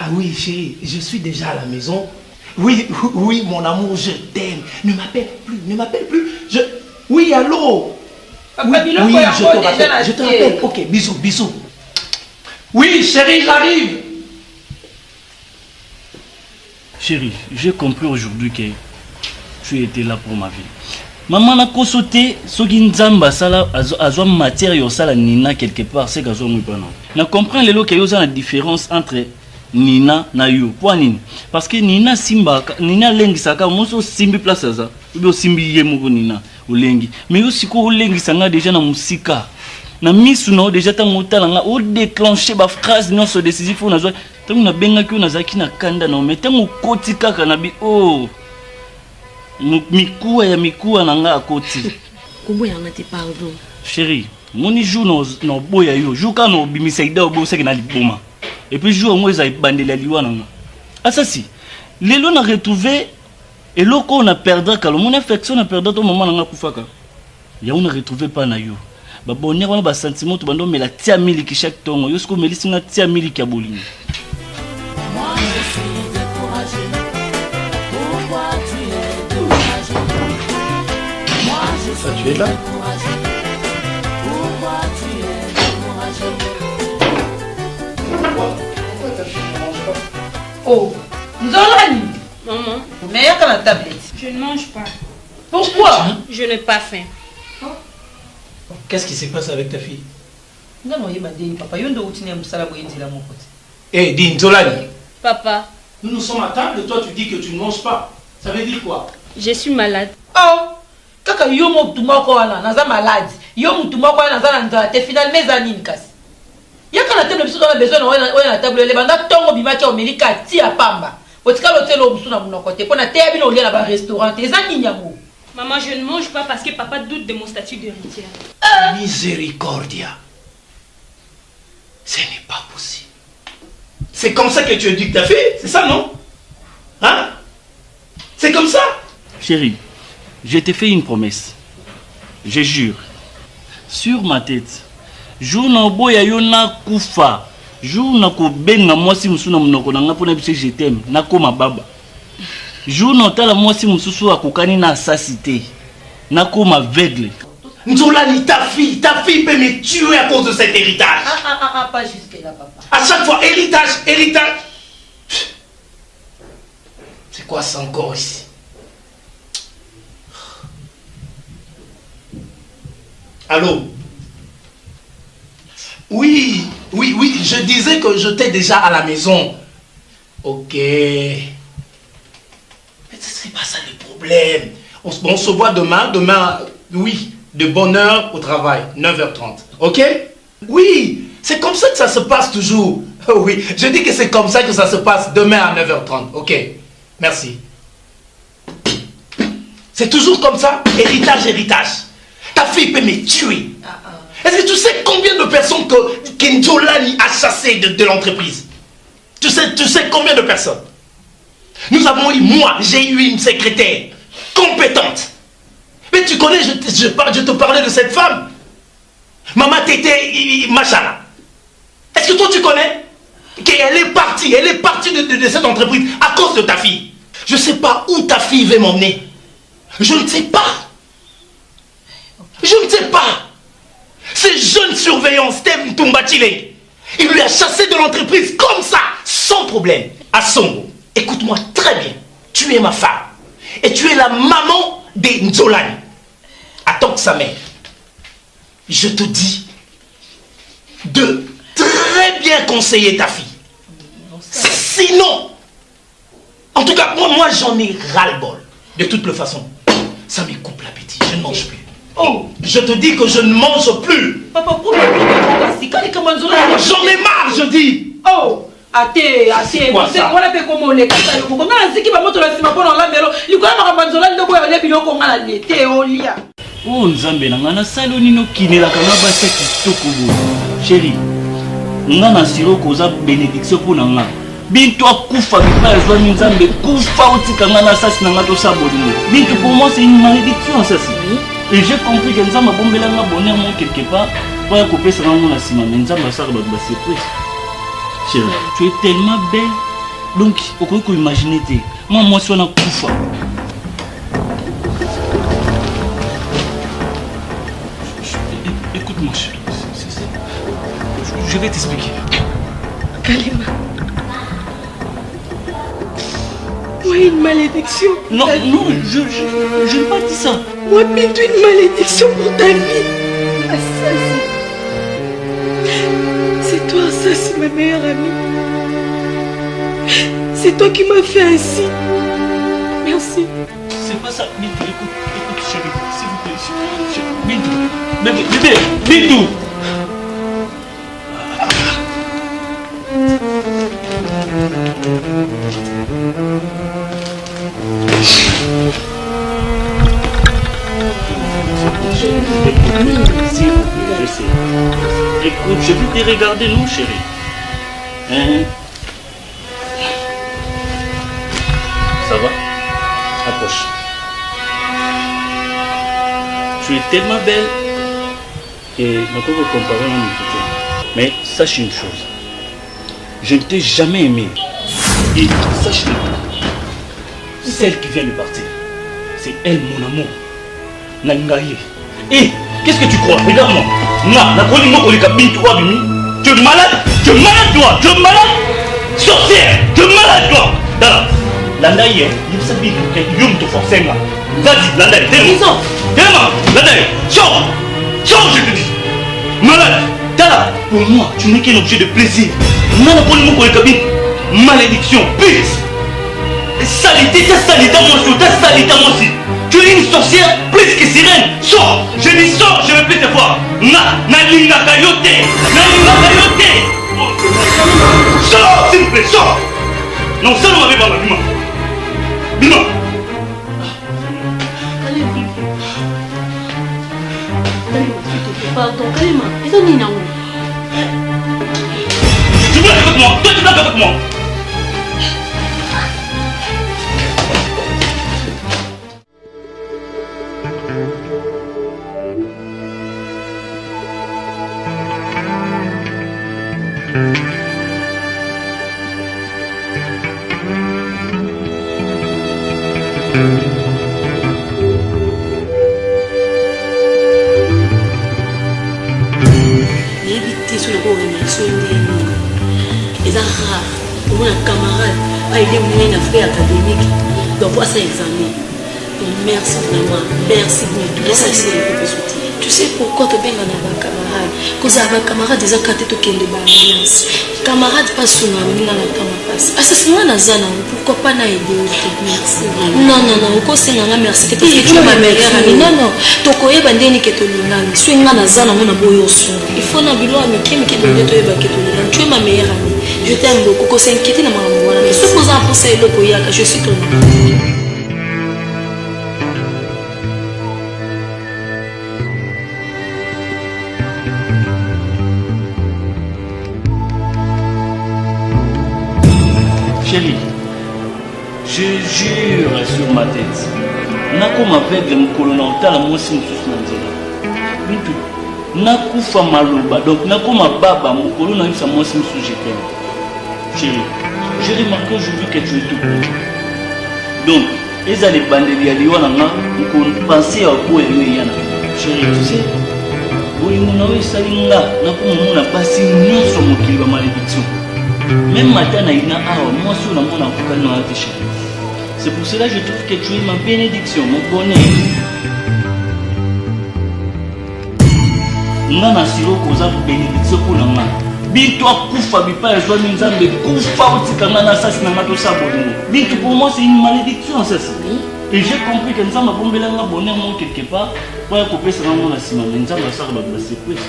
Ah oui, chérie, je suis déjà à la maison. Oui, oui, mon amour, je t'aime. Ne m'appelle plus. Oui, allô? Papa, oui, je te rappelle. Ok, bisous. Oui, chérie, j'arrive. Chérie, j'ai compris aujourd'hui que tu étais là pour ma vie. Maman n'a pas sauté, ce qui nzamba sala azwa matière yo sala Nina quelque part, c'est qu'azwa mouipana. Na comprendre le que y a une différence entre Nina na yo. Pour nini? Parce que Nina simba, Nina lengi saka moso simbi place ça. Ou bien simbi yemoko Nina ou lengi. Mais yo siko ou lengi sanga déjà na musika. Na misu na déjà tango talanga o déclencher ba phrase non so décisif ou na zo. Tango na benga ki na zaki na kanda na mais tango koti kaka na bi oh. Mikuwa nanga akoti. Kuboya ngati pardon. Chérie, moni jour no boya yo, jour ka no bimisaida obo seki na liboma. Et puis jour moi za bandela liwa nanga. Asasi. Lelo na retrouver et loko na perdre ka mon affection na perdre to maman nanga kufaka. Ya on retrouver pas na yo. Ba bonheur wana ba sentiment to bando mela tia miliki chaque tongo. Yo sko melisi nga tia miliki ya bolingo. Moi je suis découragé. Pourquoi tu es découragé? Moi je suis tu es là? découragé. Pourquoi tu es découragé? Oh, Nzolani. Maman. Mais il y a la tablette. Je ne mange pas. Pourquoi? Je n'ai pas faim. Qu'est-ce qui se passe avec ta fille? Eh, dis Nzolani. Papa. Nous sommes à table, toi tu dis que tu ne manges pas. Ça veut dire quoi? Je suis malade. Oh, kaka yo mo tumako wana naza malade. Yo mo tumako wana naza nzala te finalement zanini kasi. Yaka na table biso na besoin na na table le banda tongo bimaki o melika ti ya pamba. Otika l'hôtel au biso na munoko te pona te bino olia na ba restaurant te zanini yango. Maman, je ne mange pas parce que papa doute de mon statut d'héritière. Miséricordia. Ce n'est pas possible. C'est comme ça que tu éduques ta fille, c'est ça, non? Hein? C'est comme ça? Chérie, je t'ai fait une promesse. Je jure. Sur ma tête. Jour na boya yo na kufa. Jour na ko benga mwasi musuna munoko na ngapona bise je t'aime. Na koma baba. Jour na tala mwasi mususu akokani na sasité. Na koma aveugle. Nzolani, ta fille peut me tuer à cause de cet héritage. Pas jusque là, papa. À chaque fois, héritage. C'est quoi ça encore ici? Allô? Oui, je disais que j'étais déjà à la maison. Ok. Mais ce n'est pas ça le problème. On se voit demain, oui, de bonne heure au travail, 9h30. Ok? Oui, c'est comme ça que ça se passe toujours. Oui, je dis que c'est comme ça que ça se passe demain à 9h30. Ok, merci. C'est toujours comme ça, héritage. Ta fille peut me tuer. Est-ce que tu sais combien de personnes que Nzolani a chassé de l'entreprise? Tu sais combien de personnes? J'ai eu une secrétaire compétente. Mais tu connais, je te parlais de cette femme. Maman Tété Machala. Est-ce que toi tu connais qu'elle est partie de cette entreprise à cause de ta fille? Je ne sais pas où ta fille veut m'emmener. Je ne sais pas. Ce jeune surveillant, Steve Tumbatile, il lui a chassé de l'entreprise comme ça, sans problème. Assongo, écoute-moi très bien. Tu es ma femme. Et tu es la maman de Nzolani. Attends que sa mère. Je te dis de très bien conseiller ta fille. Sinon, en tout cas, moi j'en ai ras-le-bol. De toutes les façons, ça me coupe l'appétit. Je ne mange plus. Oh, je te dis que je ne mange plus. Papa, pourquoi j'en ai marre, je dis. Oh, assez. Quoi ça? Oh Nzambe na ngana saloni no kinela kama basa kitoko bo. Chérie, ngana siro koza bénédiction pour nanga. Bintu akufa bipa ezwa Nzambe kufa utika ngana sasi na ngato sabolingo. Bintu pour moi c'est une malédiction ça c'est. Et j'ai compris que Nzambe bombela nga bonheur mon quelque part pour couper ça dans la sima mais Nzambe ça ba surprise. Chérie, tu es tellement belle. Donc, au cas où imaginer moi si on a kufa. Écoute-moi, chérie. Je vais t'expliquer. Kalema. Moi, une malédiction. Non, non, je n'ai pas dit ça. Moi, Bintou, une malédiction pour ta vie. Assassin. C'est toi, Assassin, ma meilleure amie. C'est toi qui m'as fait ainsi. Merci. C'est pas ça. Bintou, écoute, chérie, s'il vous plaît. Bintou, bébé, Bintou. Je sais. Écoute, je vais te regarder, non, chérie. Hein? Ça va? Approche. Tu es tellement belle et on peut comparer à mon côté. Mais sache une chose. Je ne t'ai jamais aimé. Et sache-le. Celle qui vient de partir, c'est elle, mon amour. Nangaye. Et qu'est-ce que tu crois? Regarde-moi. Tu es malade? Tu es malade, toi? Tu es malade? Sorcière! Tu es malade, toi? Dala. Landaye, il s'habille pour que tu te forces. Vas-y, Landaye, tellement. Tellement. Landaye, sors! Sors, je te dis. Malade. Dala. Pour moi, tu n'es qu'un objet de plaisir. Malédiction, pute. Salité, ta salité moi aussi, ta salité moi aussi. Tu es une sorcière plus que sirène. Sors. Je dis sors, je répète tes fois. Nalinga kayote. Sors, s'il vous plaît, sors. Non, ça ne m'avait pas ma bima. Bima. Pardon, Kalema. Et ça, Nina. Tu blagues avec moi. Toi, tu blagues avec moi. Donc, pour ça, examen. Merci vraiment. Merci beaucoup. Tu sais pourquoi tu es un camarade? Parce que les camarades déjà quand tu es en balance. Camarade pas sur la camarade. Assassinat nazana. Pourquoi pas na aider? Merci. Non. Pourquoi c'est un merci que tu es ma meilleure amie? Non. Tokoye bandeni que tu l'as. Suis un nazana mon aboyoso. Il faut na bilo ami qui me qui donne toi que tu l'as. Tu es ma meilleure amie. Je t'aime beaucoup. Quand c'est inquiété na maman. Supposant pour ça le koyaka, je suis ton ami. Chérie, je jure sur ma tête, nakoma aveugle mkolona otala mwasi mosusu na nzela. Bintu, nakufa maloba, donc nakoma baba mkolona yebisa mwasi mosusu je t'aime. Chérie, j'ai remarqué aujourd'hui que tu es tout beau. Donc, les allées bandeli à l'Iwana, on pensait à quoi elle est. Chérie, tu sais, vous avez salinga, n'a pas si non sur mon kilo malédiction. Même matin, moi, sur la mon enfant, c'est pour cela que je trouve que tu es ma bénédiction, mon bonheur. Nana siro koza bénédiction pour la main. Bintu akufa bipa ya joie nzambe kufa utikanga na sasi na ngato sabongo. Bintu pour moi c'est une malédiction ça. Et j'ai compris que nzambe bombela nga bonheur mon quelque part pour couper ça mon na sima nzambe ça ba surprise.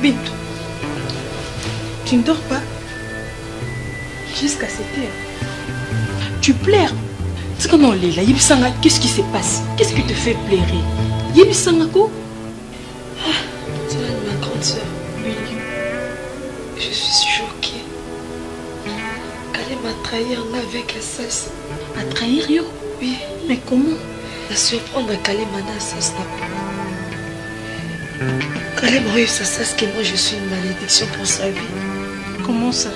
Bintou, tu ne dors pas jusqu'à cette heure. Tu pleures. C'est comme on est là. Qu'est-ce qui se passe? Qu'est-ce qui te fait pleurer? Yébisanga ko? Tu es ma grande soeur, Willy. Je suis choquée. Elle m'a trahi avec Assas. À trahir yo? Oui. Mais comment? À surprendre à Kalemana Assas. Caleb aurait eu ça, ce que moi je suis une malédiction pour sa vie. Comment ça?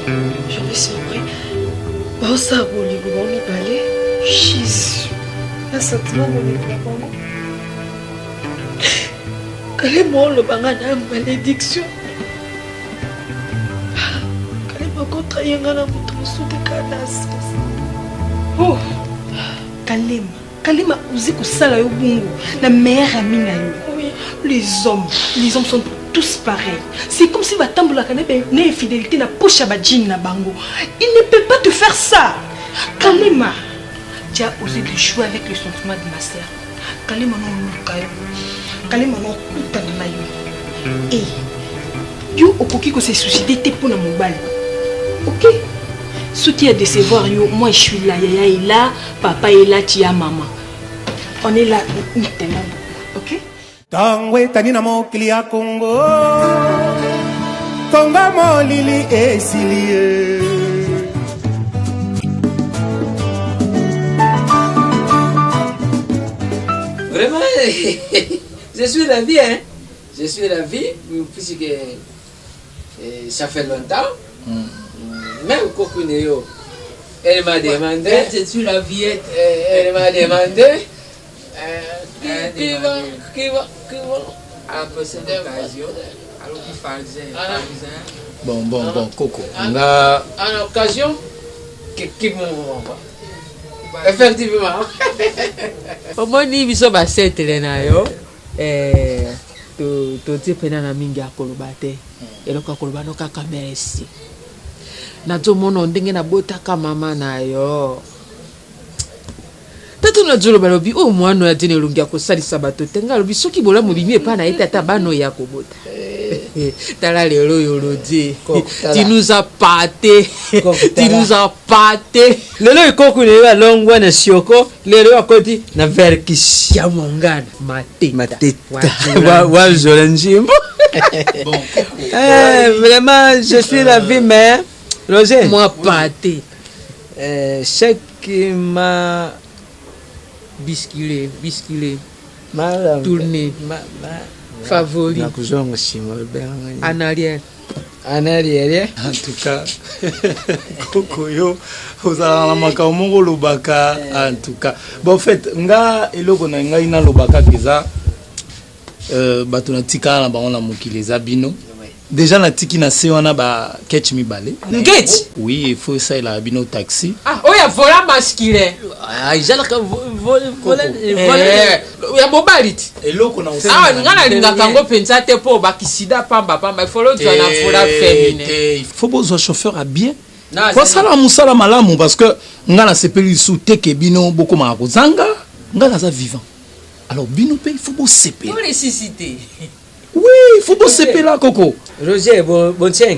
Je me suis pris. Bon, ça, bon, les gars, on y balait. Jésus. Un sentiment, mon éclat, Caleb, on le banga na malédiction. Caleb, on contre y a un mouton sous des canas. Oh, Kalema, vous êtes ça là, la meilleure amie na yo. Les hommes sont tous pareils. C'est comme si va tambola kanebe na infidélité na poche à badjin na bango. Il ne peut pas te faire ça. Kalema, tu as osé de jouer avec le sentiment de ma sœur. Kalema non lukayo. Kalema non kutana na yo. Et yo okoki ko se suicider pour na mobile. OK? Ce qui est décevoir, moi je suis là, Yaya est là, papa est là, tia maman. On est là, nous t'aimons beaucoup, ok? Tangwe tanina mokili ya Congo, Konga molili esilie. Vraiment, je suis la vie, hein? Je suis la vie, puisque ça fait longtemps. Même Kokuneo, elle m'a demandé. Je suis la viette. Elle m'a demandé. Qui va après cette occasion. Alors qu'il faisait. Bon, Coco. En occasion, qui me voit. Effectivement. Comment ni biso ba settle na yo? To te pena na mingi akolobate. Eloko akoloba no kaka merci. Nazo mono ndenge na botaka mama na yo. Tato na jolo balobi o mwana ya tene lungi akosalisa bato tenga lobi soki bola mobimi epa na etata bano ya kobota. Tala lelo yolodi. Tu nous as pâté. Tu nous as pâté. Lelo ikoku ne ya longwa na sioko, lelo akoti na verkisia mongana mateta. Wa jolenjimbo. Vraiment je suis la vie mère. Roger, moi pâté. Ce qui m'a bisculé, tourné, favori. En arrière. En arrière. En tout cas, Kokoyo, vous avez un macaron lobaka. En tout cas, bon, en fait, nga eloko na nga ina lobaka kiza. Batuna tika na bango na mokili zabino. Déjà na tiki na se wana ba catch mi balé. Catch? Oui, il faut ça il a bino taxi. Ah, oh ya vola masculin. Ah, ijala ka vola ya mobility. Eloko na usa. Ah, ngana linga kango pensa te po ba kisida pamba, il faut l'autre na vola féminin. Il faut besoin chauffeur à bien. Pour ça la musala malamu parce que ngana sepeli sous teke bino boko ma kozanga, ngana za vivant. Alors bino pe il faut beau sepeli. Pour ressusciter. Oui, il faut bosser là, Coco. Roger, bon tiens.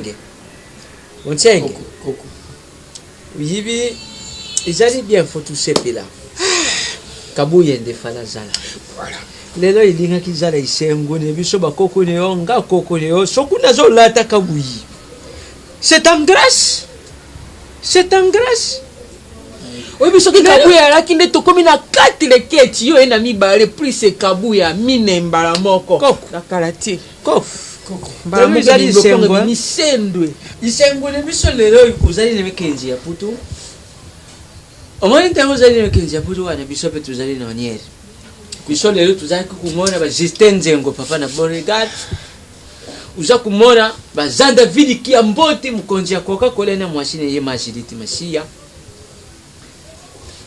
Coco. Oui, ils allaient bien, faut tout ces là. Kabouye de Falazala. Voilà. Les là, ils disent qu'ils allaient ici, on ne vit pas Coco Néonga, Coco Néo, Sokuna Zolata Kabouyi. C'est en grâce. Oui, mais ce qui Kabouya là, qui n'est pas comme une 4 les quêtes, yo en ami balé plus c'est Kabouya, mine mbalamoko. La karate. Coco. Balamozali sengwa. Misendwe. Isengwe le biso lelo ikuzali ne mekenzi ya putu. Omoni tango zali ne mekenzi ya putu wana biso pe tuzali na oniere. Biso lelo tuzali kukumona ba Justin Nzengo papa na Boregard. Uza kumona ba Zanda Vidi kia mboti mkonzi ya Coca-Cola na mwashine ye majiditi mashia.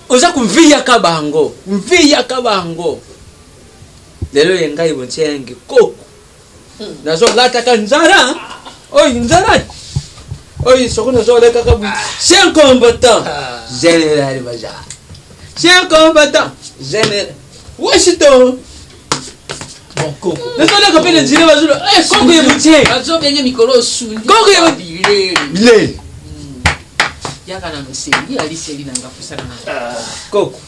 Uza kumvia kabango. Lelo yengai bonchenge Coco. Nazo lata kanzara. Oy, sokuna zo lata kabu. C'est un combattant. Général Baja. C'est un combattant. Général. Washington. Bon Coco. Natola kapele nzile bazulu. Coco yebutie. Azo benye mikolo sundi. Coco yebutie. Bile. Yakana msengi aliseli na ngafusa na. Coco.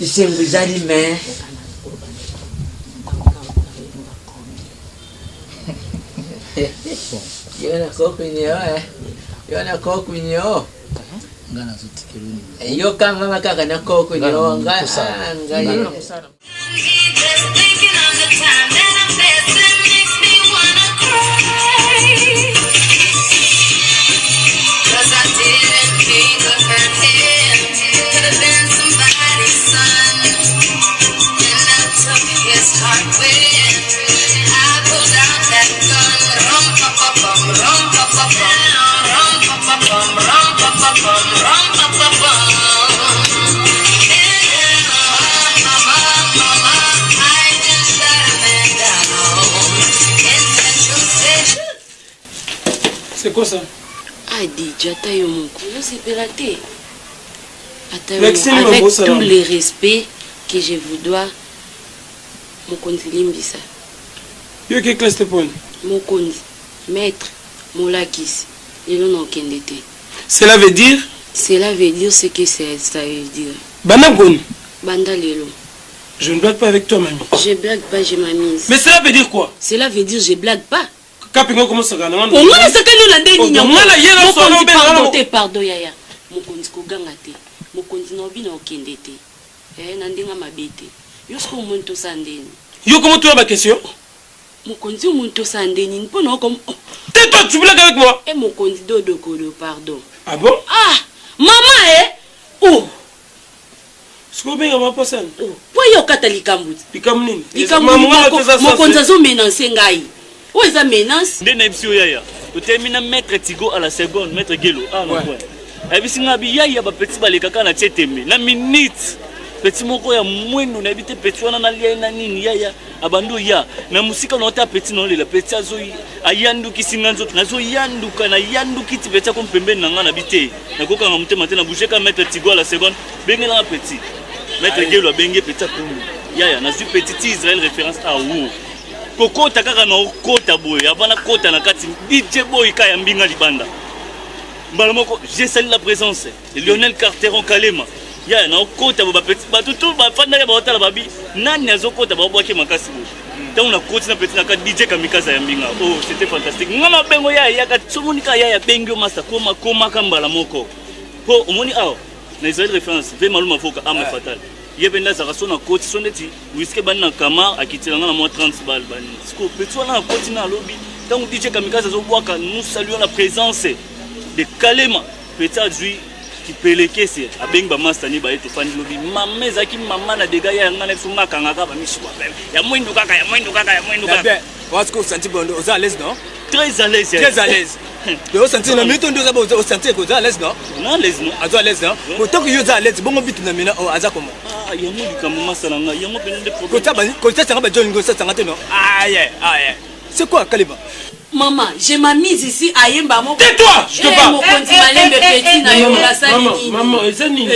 Isenguzali me. Yana koko nyo. Ngana zotikeluni. Yo kanga makaka na koko nyo ngana. C'est quoi ça? Ah, déjà, t'as eu mon coup, c'est pélaté. Avec tout le respect que je vous dois, mon conseiller Mbissa. Yo, quelle classe t'es pour? Mon conseiller, maître, mon lakis, il n'en a aucun été. Cela veut dire? Cela veut dire ce que ça veut dire. Banangon. Banda Lelo. Je ne blague pas avec toi, mamie. Je blague pas, je m'amuse. Mais cela veut dire quoi? Cela veut dire je blague pas. Kapingo comment ça gagne? On a ce que nous la dénions. Pardon, yaya. Mon konzi ko gangate. Mon konzi no bina okendete. Nandinga mabete. Yosko monto sandeni. Yo comment tu as ma question? Mon konzi monto sandeni. Mpono comme. Tais-toi, tu blagues avec moi. Et mon konzi dodo kodo, pardon. Ah bon? Ah, maman oh. Ce qu'on vient à ma personne. Pourquoi yo katali kambuti? Likamni. Mon konzi zo menancer ngai. Où est la menace? Denebsio yaya. Tu termines maître Tigo à la seconde, maître Gelo. Ah non, ouais. Et puis si on a bien yaya, petit balekaka na tcheteme. Na minute. Petit moko ya mwendo na bité petit wana na lia na nini yaya. Abando ya. Na musika na ota petit non le petit azoi. Ayandu kisinga nzoto. Na zo yanduka na yandu kiti petit comme pembeni na nga na bité. Na koka na mutema tena bouger ka maître Tigo à la seconde. Bengela na petit. Maître Gelo bengé petit pour yaya. Na suis petit Israël référence à où? Kokota kaka na okota boy avana kota na kati DJ boy kaya mbinga libanda mbalamoko j'ai salué la présence de Lionel Carteron Kalema ya na okota ba petit ba tout ba fanda ya ba hotala babi nani azokota ba bwake makasi bo tant na koti na petit na kati DJ Kamikaza ya mbinga oh c'était fantastique ngama bengo ya katsumunika ya bengyo master koma kambalamoko po omoni aw na Israël référence ve maluma foka ame fatal yebenda za rasona koti soneti whisky banna kama akitilanga na moi 30 balles bani siko petso na koti na lobby tant DJ Kamikaza zo bwaka nous saluons la présence de Kalema petit adui qui peleke c'est abenga master ni ba eto fani lobby maman zaki mama na dega ya ngana sunga kangaka ba mishwa ya mwindu kaka Wasko senti bondo aux à l'aise non? Très à l'aise. Très à l'aise. Le senti na mito ndo zabo au senti ko à l'aise non? Na l'aise non. À l'aise non. Autant que yo à l'aise bongo bitu na mina o aza comment? Ah ya mo kama masala nga ya mo benende problème. Ko ta tanga ba jolingo sa tanga te non? Aïe. C'est quoi Kaleba? Maman, je m'ai mise ici à Yemba. Tais-toi, je te parle. Mon compte malin petit na yo la sali. Maman, ezanini.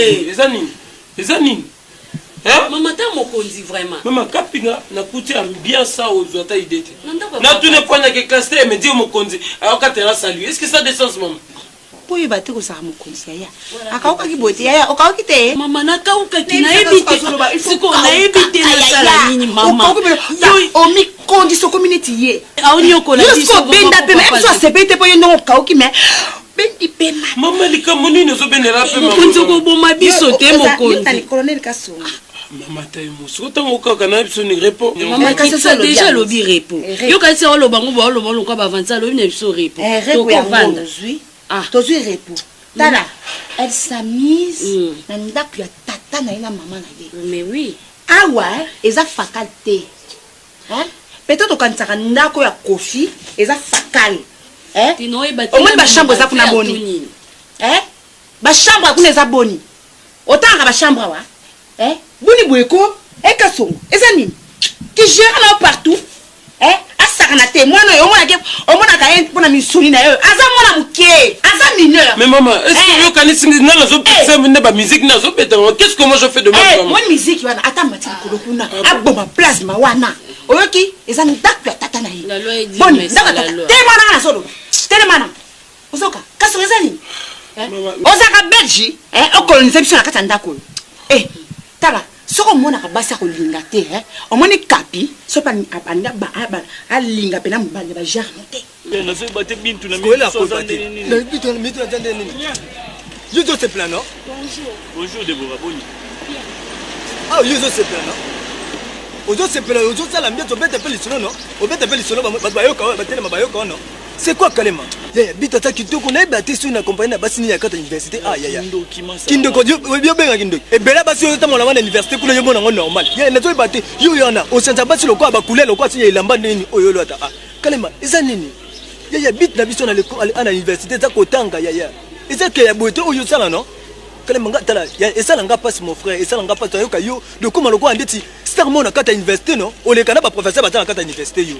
Hein? Maman, t'as mon conduit vraiment. Maman, kapinga, na kuti bien ça aux autres idées. Na tu ne prends que classe et me dit mon conduit. Alors quand tu as salué, est-ce que ça a des sens, maman? Po yo bateko sa mo konsi ya. Akauka kibote ya, okauka kite. Mama na kauka kina ebite. Siko na ebite na sala nini mama. Yo omi condition community ye. Aonyo ko la biso benda pe même so sepete po yo no kauki me. Bendi pema. Mama likamoni no zo benera pe mama. Kunzo ko boma biso te mo konzi. Tani colonel Kasonga. Maman taille mousse. Autant au cas qu'on a besoin de répond. Maman qui ça déjà lobby répond. Yo quand c'est lo bango ba lo bango ka ba avancer lo ne biso répond. To ko vendre. Ah, tozu répond. Tala, elle s'amise na ndaku ya tata na ina maman na ye. Mais oui. Ah ouais, eza faculté. Hein? Peut-être quand ça ndako ya kofi, eza facal. Hein? Au moins ba chambre za kuna boni. Hein? Ba chambre kuna za boni. Autant ka ba chambre wa. Hein? Boni boyeko, e Kasongo. Eza nini? Qui gère là partout. Hein? Asakana te moi na yo mona ke o mona ka en pona misuni na yo. Aza mona muke, aza mineur. Mais maman, est-ce que yo kanisi na la zo pesa mne ba musique na zo peta. Qu'est-ce que moi je fais de ma maman? Moi musique wana ata mati ko kuna. Aboma plasma wana. Oyoki, eza ndaku ya tata na ye. La loi dit mais c'est la loi. Te mana na solo. Te mana. Ozoka, Kasongo eza nini? Ozaka Belgique, o coloniser biso na kata ndako. Tala, soko mona ka basa ko linga te, o moni kapi, so pa abanda ba linga pena mbanje ba jarnote. Na so batte bintu na mi so zande ni. Na bintu na mi to zande ni. Yo zo se plan non? Bonjour Deborah Boni. Ah, yo zo se plan non? Ozo se plan, ozo sala mbia to bete peli solo non? O bete peli solo ba yo ka ba tele ma ba yo ka non? C'est quoi Kalema? Bitata kitoko na ebate sur na compagnie na basini ya kata université. Ah ya ya. Kindo ko yo benga kindo. E bela basi yo tamola wana université kuna yo mona ngo normal. Ya na to ebate yo yana o santa basi lo kwa ba couleur lo kwa si elamba nini oyo lo ata. Kalema, eza nini? Ya bit na biso na l'école à l'université za kotanga ya ya. Et c'est que y a beauté ou yo sala non? Kalemanga tala et ça langa passe mon frère et ça langa passe yo kayo de comment le quoi andeti star mon akata université non? O le kana ba professeur ba tala kata université yo.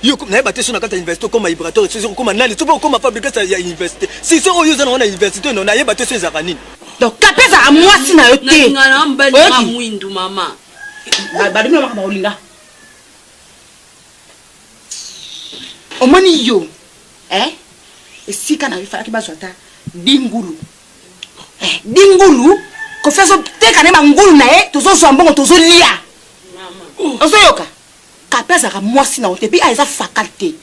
Yo na ba teso na kata université comme vibrateur c'est comme nani tu peux comme fabriquer ça ya université. Si c'est o yo zana na université non na ye ba teso za kanini. Donc kapeza a moi si na yo te. Na mbali ma mwindu mama. Ba dimi ma olinga. Omoni yo. Esika na bifala ki bazwata dingulu. Dingulu ko feso te kanema ngulu na ye tozo zwambongo tozo lia. Mama. Ozo yoka. Kapeza ka mwasi na ote pi a eza faculté.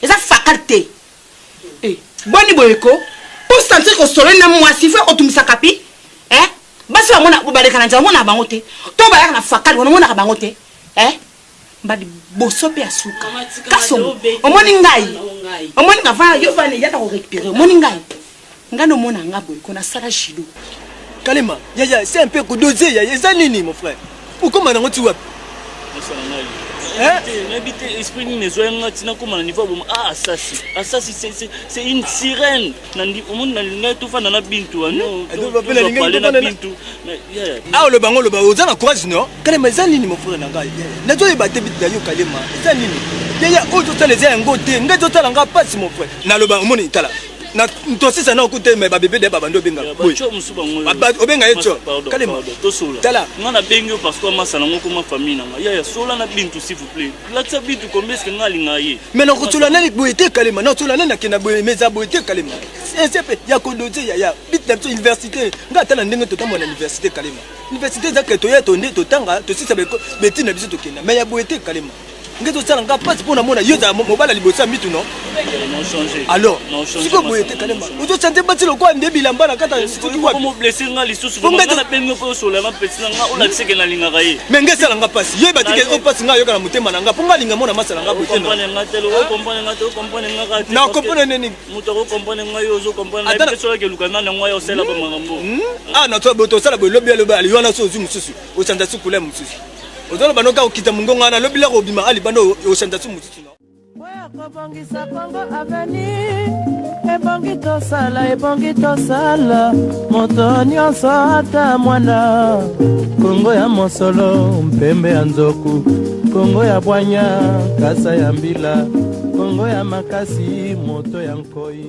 Eza faculté. Boni boyeko pour sentir que solo na mwasi fa otumisa kapi. Basi wa mona baleka na nzango na bango te. To ba na faculté wona ka bango te. Mbadi bosope asuka. Kaso omoni ngai. Omoni ngava yo vane yata ko récupérer. Omoni ngai. Ngano mona ngabo ko na sala shido. Kalema, yaya, c'est un peu doser yaya, ça nini mon frère. Ou comment on tu vois? N'habite esprit ni nezoyanga tina comme na niveau ah ça c'est une sirène. Nandi au monde na tout fa na bintu no. Ah le bango le ba ozana courage non? Kalema ça nini mon frère na ngai. Na zo ebate bit na yo kalema. Ça nini? Yaya o to tala za ngote, nga to tala nga passe mon frère. Na le ba moni tala. Na ntosi sana okuté mais ba bébé de baba ndo benga. Baba obenga yecho. Kalema to sola. Tala. Ngana bengo parce que ma sana ngoko ma famille na. Yaya sola na bintu s'il vous plaît. La tsa bintu combien est-ce que ngali ngaye? Mais na kutula na boité kalema. Na tula na kina meza boité kalema. C'est ya kondoze yaya. Bit na université. Nga tala ndenge to tamona université kalema. Université za keto ya tonde to tanga to sisa beti na biso to kina. Mais ya boité kalema. Ngeto sala nga passe pour na mona yoza mobala libosa mitu non? Non changer. Alors, si vous boyez kalema. Ozo santé bati lo kwa ndebi lamba na kata siki kwa mo blesser nga lisusu na bengo ko sola na peti nga o la tseke na linga kaye. Mais ngesala nga passe. Ye batike o passe nga yoka na mutema na nga ponga linga mona masala nga bote. Comprendre nga telo, o comprendre nga to comprendre nga ka. Na comprendre nini? Muto ko comprendre nga yo zo comprendre na peso ke lukana na ngwa yo sela ba mangambo. Ah na to boto sala bo lobi ali wana so zu mususu. O sanda su kule mususu. Ozola banoka okita mungonga na lobi la robima ali bano o sanda su mususu. Kobongisa Kongo avenir ebongi tosala moto nyonso ata mwana Kongo ya mosolo mpembe ya nzoku Kongo ya bwanya kasa ya mbila Kongo ya makasi moto ya nkoi